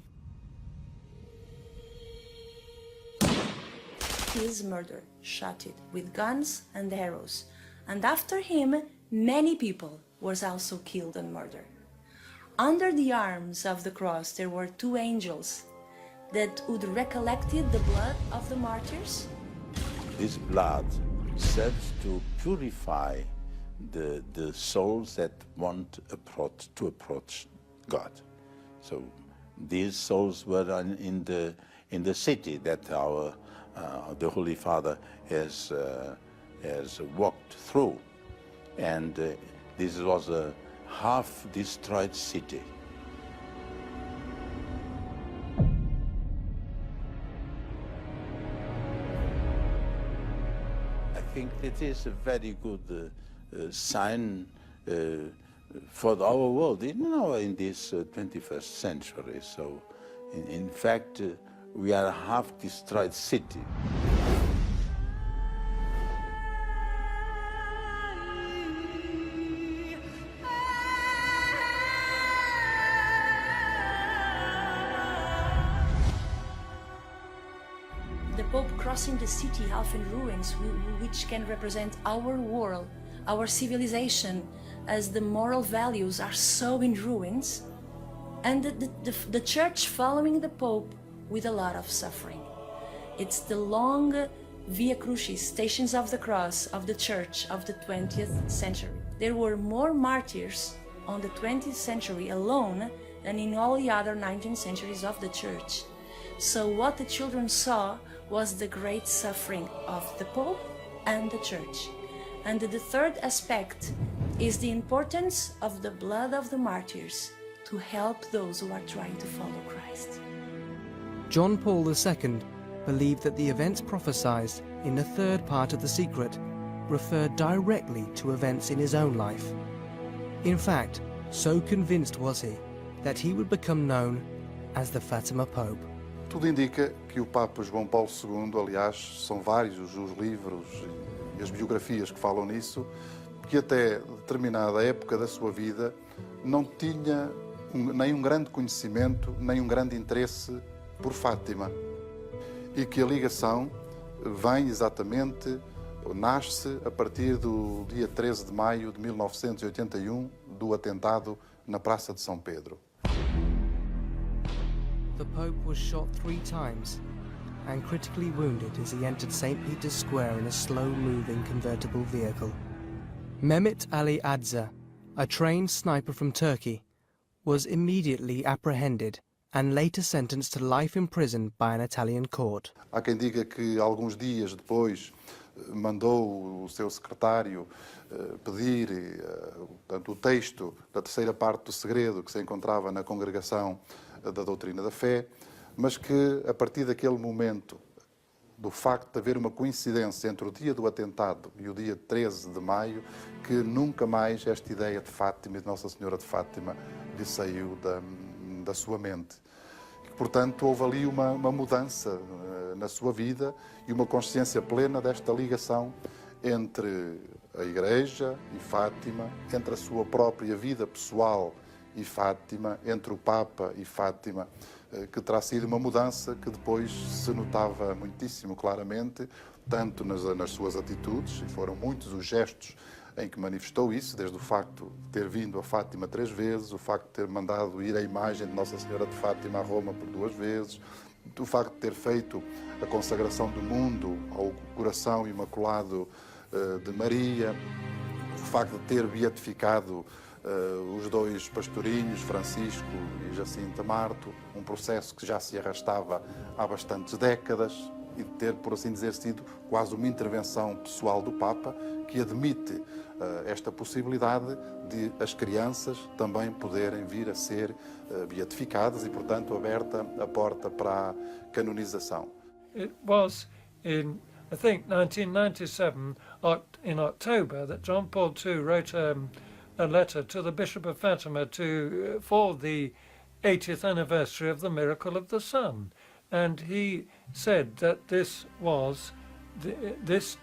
He is murdered, shot with guns and arrows. And after him, many people were also killed and murdered. Under the arms of the cross, there were 2 angels that would recollected the blood of the martyrs. This blood serves to purify the souls that want to approach God. So these souls were in the city that the Holy Father has walked through, and this was a half-destroyed city. I think it is a very good sign for our world, in this 21st century. So, in fact, we are a half-destroyed city. The Pope crossing the city half in ruins, which can represent our world, our civilization, as the moral values are so in ruins, and the church following the Pope with a lot of suffering. It's the long Via Crucis, Stations of the Cross of the Church of the 20th century. There were more martyrs on the 20th century alone than in all the other 19th centuries of the Church. So what the children saw was the great suffering of the Pope and the Church. And the third aspect is the importance of the blood of the martyrs to help those who are trying to follow Christ. John Paul II believed that the events prophesied in the third part of the secret referred directly to events in his own life. In fact, so convinced was he that he would become known as the Fatima Pope. Tudo indica que o Papa João Paulo II, aliás, são vários os livros e as biografias que falam nisso, que até determinada época da sua vida não tinha nem um grande conhecimento, nem um grande interesse por Fátima. E que a ligação vem exatamente, nasce a partir do dia 13 de maio de 1981, do atentado na Praça de São Pedro. The Pope was shot 3 times and critically wounded as he entered St. Peter's Square in a slow-moving convertible vehicle. Mehmet Ali Adza, a trained sniper from Turkey, was immediately apprehended and later sentenced to life in prison by an Italian court. Há quem diga que alguns dias depois mandou o seu secretário pedir portanto, o texto da terceira parte do segredo que se encontrava na Congregação da Doutrina da Fé, mas que a partir daquele momento, do facto de haver uma coincidência entre o dia do atentado e o dia 13 de maio, que nunca mais esta ideia de Fátima e de Nossa Senhora de Fátima lhe saiu da sua mente. Portanto, houve ali uma mudança na sua vida e uma consciência plena desta ligação entre a Igreja e Fátima, entre a sua própria vida pessoal e Fátima, entre o Papa e Fátima, que terá sido uma mudança que depois se notava muitíssimo claramente, tanto nas suas atitudes, e foram muitos os gestos em que manifestou isso, desde o facto de ter vindo a Fátima 3 vezes, o facto de ter mandado ir a imagem de Nossa Senhora de Fátima a Roma por 2 vezes, o facto de ter feito a consagração do mundo ao coração imaculado de Maria, o facto de ter beatificado os 2 pastorinhos, Francisco e Jacinta Marto, um processo que já se arrastava há bastantes décadas, e de ter, por assim dizer, sido quase uma intervenção pessoal do Papa, que admite esta possibilidade de as crianças também poderem vir a ser beatificadas e, portanto, aberta a porta para a canonização. It was in, I think, 1997, in October, that John Paul II wrote a letter to the Bishop of Fatima for the 80th anniversary of the miracle of the sun. And he said that this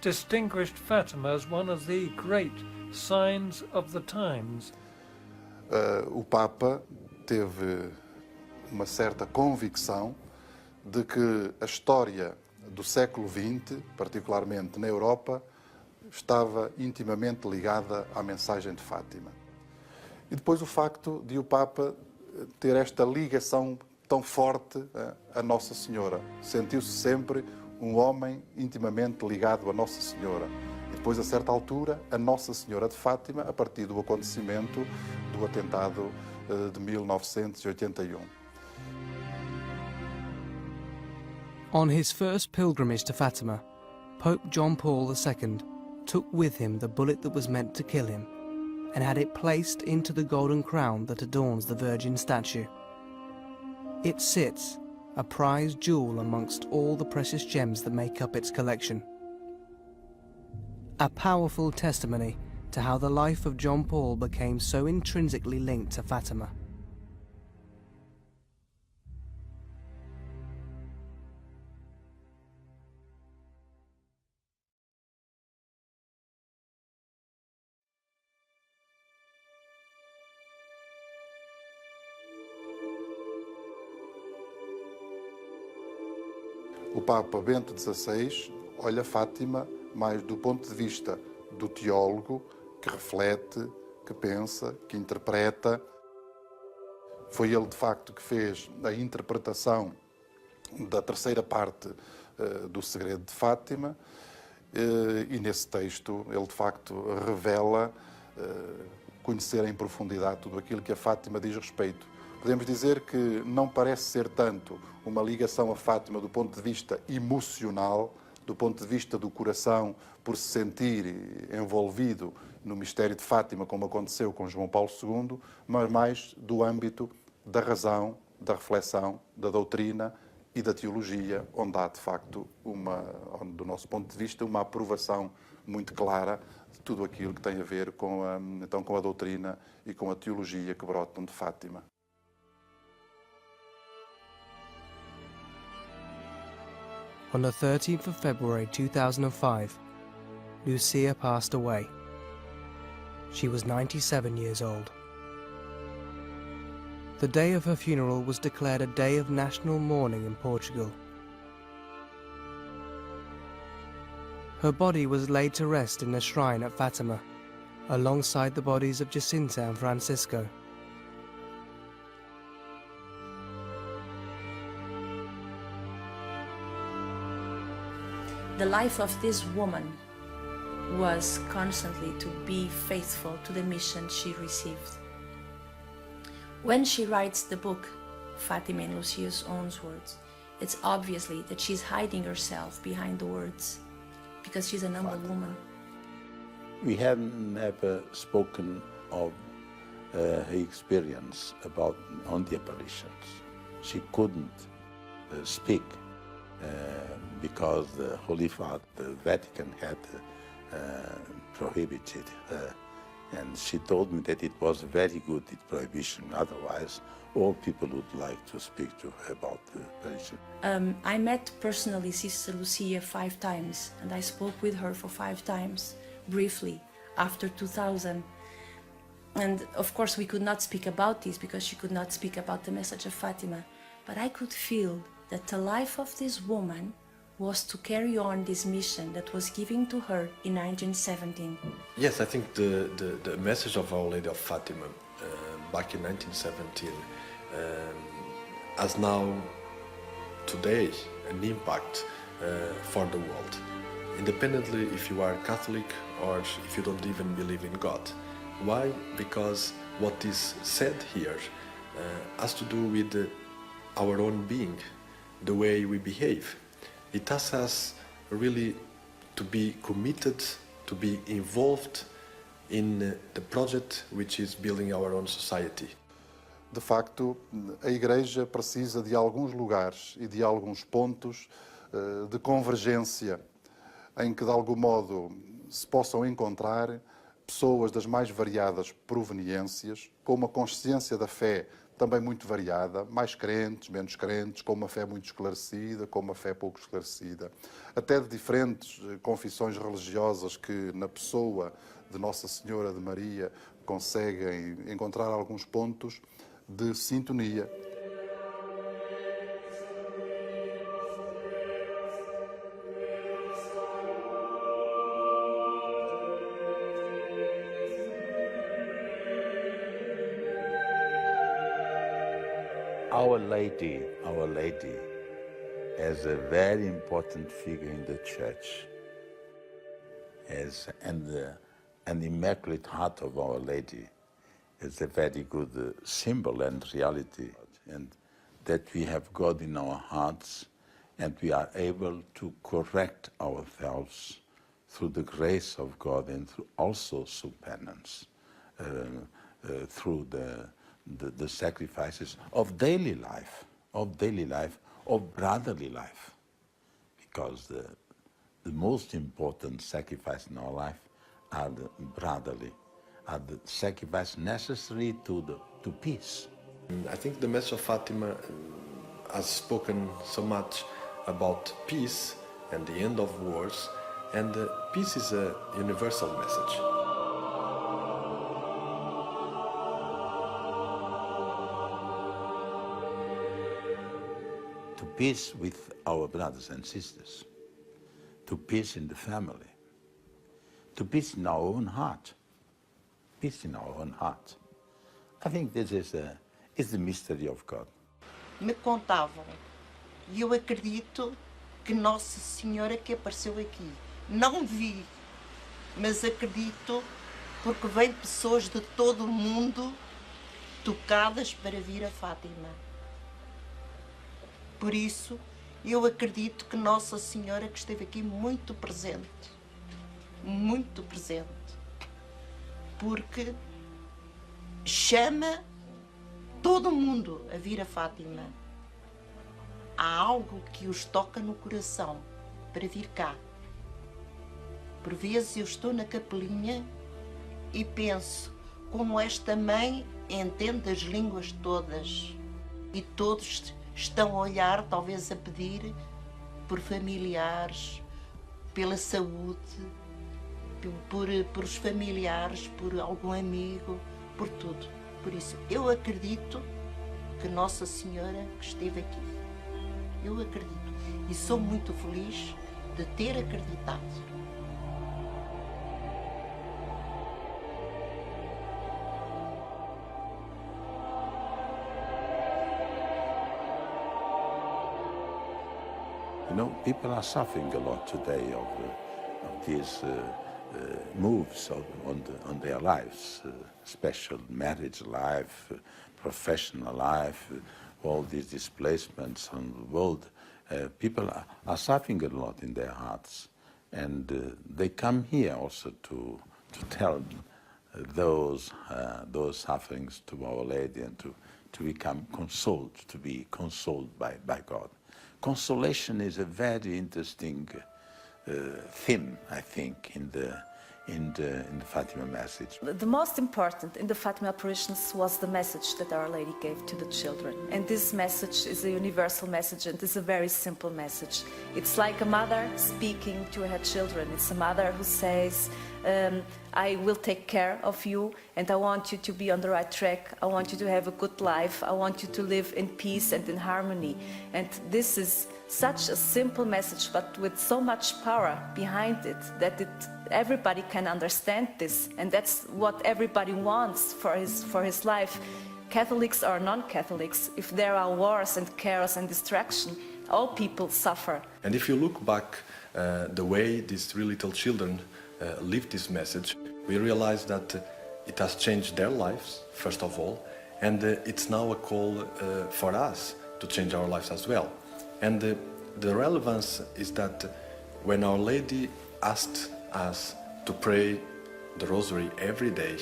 distinguished Fatima as one of the great signs of the times. O Papa teve uma certa convicção de que a história do século XX, particularmente na Europa, estava intimamente ligada à mensagem de Fátima. E depois o facto de o Papa ter esta ligação tão forte a Nossa Senhora. Sentiu-se sempre um homem intimamente ligado a Nossa Senhora. E depois, a certa altura, a Nossa Senhora de Fátima, a partir do acontecimento do atentado de 1981. On his first pilgrimage to Fatima, Pope John Paul II took with him the bullet that was meant to kill him and had it placed into the golden crown that adorns the Virgin statue. It sits, a prized jewel amongst all the precious gems that make up its collection. A powerful testimony to how the life of John Paul became so intrinsically linked to Fatima. O Papa Bento XVI olha Fátima mais do ponto de vista do teólogo que reflete, que pensa, que interpreta. Foi ele, de facto, que fez a interpretação da terceira parte do Segredo de Fátima e nesse texto ele, de facto, revela conhecer em profundidade tudo aquilo que a Fátima diz respeito. Podemos dizer que não parece ser tanto uma ligação a Fátima do ponto de vista emocional, do ponto de vista do coração, por se sentir envolvido no mistério de Fátima, como aconteceu com João Paulo II, mas mais do âmbito da razão, da reflexão, da doutrina e da teologia, onde há, de facto, do nosso ponto de vista, uma aprovação muito clara de tudo aquilo que tem a ver com a doutrina e com a teologia que brotam de Fátima. On the 13th of February 2005, Lucía passed away. She was 97 years old. The day of her funeral was declared a day of national mourning in Portugal. Her body was laid to rest in a shrine at Fátima, alongside the bodies of Jacinta and Francisco. The life of this woman was constantly to be faithful to the mission she received. When she writes the book, Fatima and Lucia's own words, it's obviously that she's hiding herself behind the words because she's a humble woman. We have never spoken of her experience on the apparitions. She couldn't speak because the Holy Father, the Vatican, had prohibited her. And she told me that it was very good, the prohibition. Otherwise, all people would like to speak to her about the apparition. I met personally Sister Lucia 5 times, and I spoke with her for 5 times, briefly, after 2000. And of course we could not speak about this because she could not speak about the message of Fatima, but I could feel that the life of this woman was to carry on this mission that was given to her in 1917. Yes, I think the message of Our Lady of Fatima back in 1917 has now, today, an impact for the world. Independently if you are Catholic or if you don't even believe in God. Why? Because what is said here has to do with our own being, the way we behave. It asks us really to be committed, to be involved in the project which is building our own society. De facto, a Igreja precisa de alguns lugares e de alguns pontos de convergência em que, de algum modo, se possam encontrar pessoas das mais variadas proveniências, com uma consciência da fé também muito variada, mais crentes, menos crentes, com uma fé muito esclarecida, com uma fé pouco esclarecida, até de diferentes confissões religiosas que, na pessoa de Nossa Senhora de Maria, conseguem encontrar alguns pontos de sintonia. Our Lady is a very important figure in the Church, and the Immaculate Heart of Our Lady is a very good symbol and reality, and that we have God in our hearts and we are able to correct ourselves through the grace of God and also through penance, through the sacrifices of daily life, of brotherly life, because the most important sacrifice in our life are the brotherly, are the sacrifice necessary to peace. I think the message of Fatima has spoken so much about peace and the end of wars, and peace is a universal message. To peace with our brothers and sisters, to peace in the family, to peace in our own heart, peace in our own heart. I think this is the mystery of God. Me contavam, e eu acredito que Nossa Senhora que apareceu aqui. Não vi, mas acredito porque vêm pessoas de todo o mundo tocadas para vir a Fátima. Por isso, eu acredito que Nossa Senhora que esteve aqui muito presente, porque chama todo mundo a vir a Fátima. Há algo que os toca no coração para vir cá. Por vezes eu estou na capelinha e penso como esta mãe entende as línguas todas e todos estão a olhar, talvez a pedir por familiares, pela saúde, por os familiares, por algum amigo, por tudo. Por isso, eu acredito que Nossa Senhora esteve aqui. Eu acredito. E sou muito feliz de ter acreditado. You know, people are suffering a lot today of these moves on their lives, special marriage life, professional life, all these displacements on the world, people are suffering a lot in their hearts. And they come here also to tell those sufferings to Our Lady and to become consoled, to be consoled by God. Consolation is a very interesting theme, I think, in the Fatima message. The most important in the Fatima apparitions was the message that Our Lady gave to the children. And this message is a universal message, and it's a very simple message. It's like a mother speaking to her children. It's a mother who says, I will take care of you, and I want you to be on the right track. I want you to have a good life. I want you to live in peace and in harmony. And this is such a simple message, but with so much power behind it, that everybody can understand this. And that's what everybody wants for his life. Catholics or non-Catholics, if there are wars and chaos and distraction, all people suffer. And if you look back the way these 3 little children lived this message, we realize that it has changed their lives, first of all, and it's now a call for us to change our lives as well. And the relevance is that when Our Lady asked us to pray the Rosary every day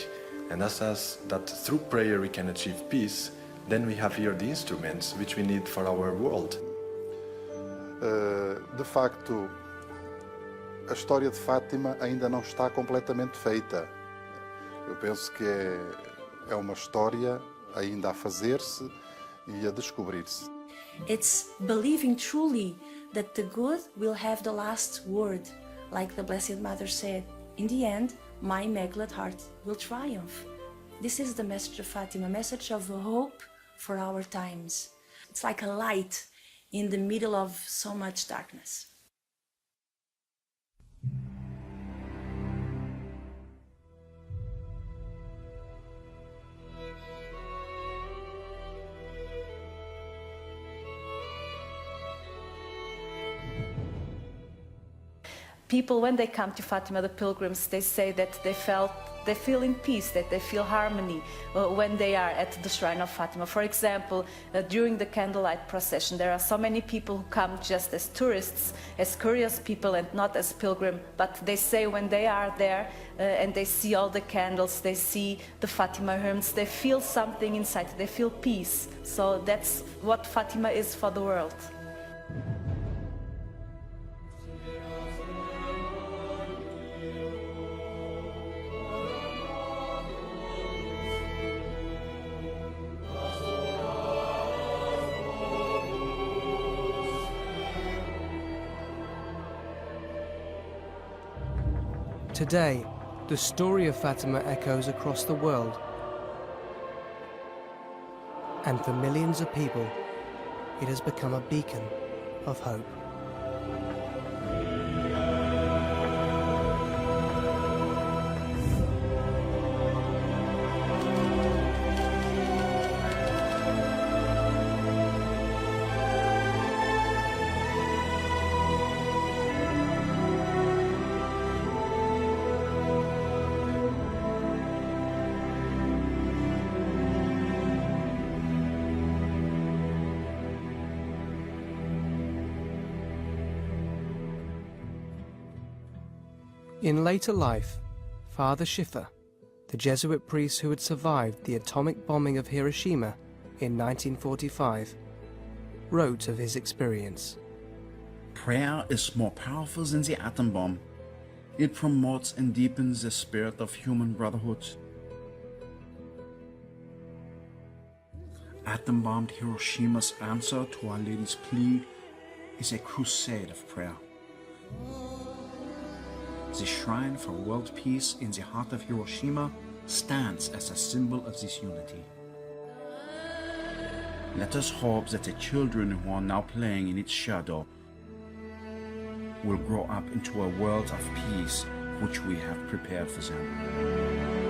and asked us that through prayer we can achieve peace, then we have here the instruments which we need for our world. De facto, a história de Fátima ainda não está completamente feita. Eu penso que é uma história ainda a fazer-se e a descobrir-se. It's believing truly that the good will have the last word, like the Blessed Mother said. In the end, my Immaculate Heart will triumph. This is the message of Fatima, a message of hope for our times. It's like a light in the middle of so much darkness. People, when they come to Fatima, the pilgrims, they say that they feel in peace, that they feel harmony when they are at the shrine of Fatima. For example, during the candlelight procession, there are so many people who come just as tourists, as curious people and not as pilgrim, but they say when they are there and they see all the candles, they see the Fatima hymns, they feel something inside, they feel peace. So that's what Fatima is for the world. Today, the story of Fatima echoes across the world. And for millions of people, it has become a beacon of hope. In later life, Father Schiffer, the Jesuit priest who had survived the atomic bombing of Hiroshima in 1945, wrote of his experience. Prayer is more powerful than the atom bomb. It promotes and deepens the spirit of human brotherhood. Atom-bombed Hiroshima's answer to Our Lady's plea is a crusade of prayer. The shrine for world peace in the heart of Hiroshima stands as a symbol of this unity. Let us hope that the children who are now playing in its shadow will grow up into a world of peace which we have prepared for them.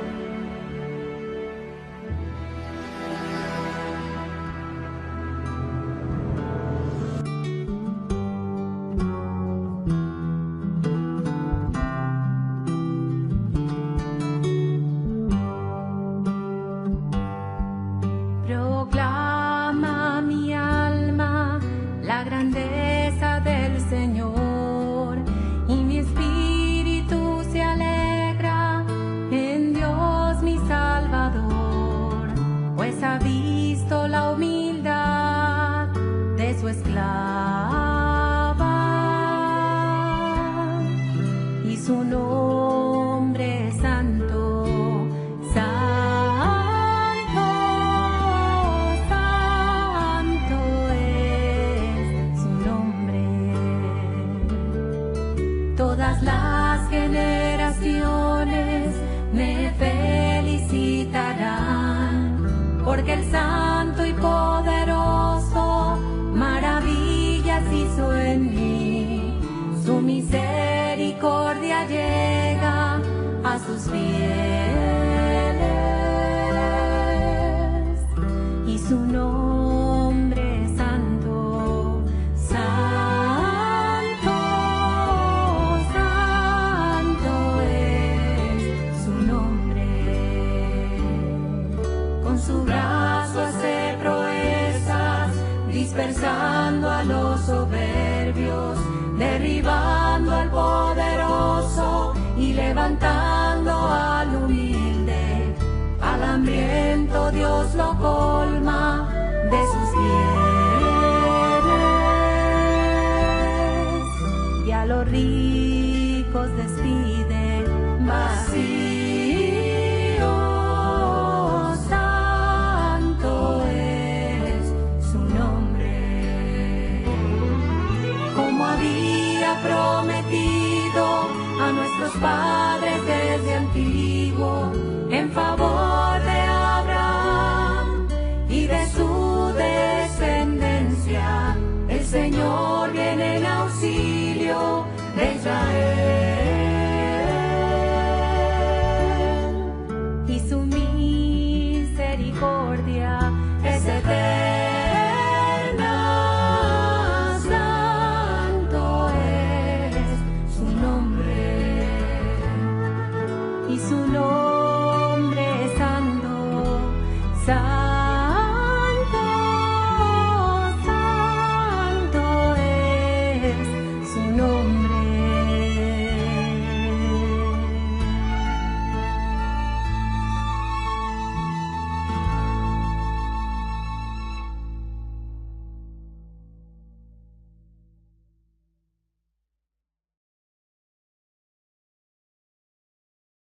Proclama mi pues ha visto la humildad de su esclava y su nombre es santo, santo, santo es su nombre. Todas las generaciones me felicitarán, porque el santo y poderoso maravillas hizo en mí. Su misericordia llega a sus fieles y su nombre es santo, santo, santo es su nombre. Con su brazo hace proezas, dispersando a los soberbios, derribando al poderoso y levantando al humilde. Al hambriento Dios lo colma de sus bienes y a los ricos despide vacíos. Santo es su nombre. Como había prometido a nuestros padres desde antiguo, en favor de Abraham y de su descendencia, el Señor viene en auxilio de Israel, y su misericordia es eterna. Santo es su nombre, y su nombre es santo, santo.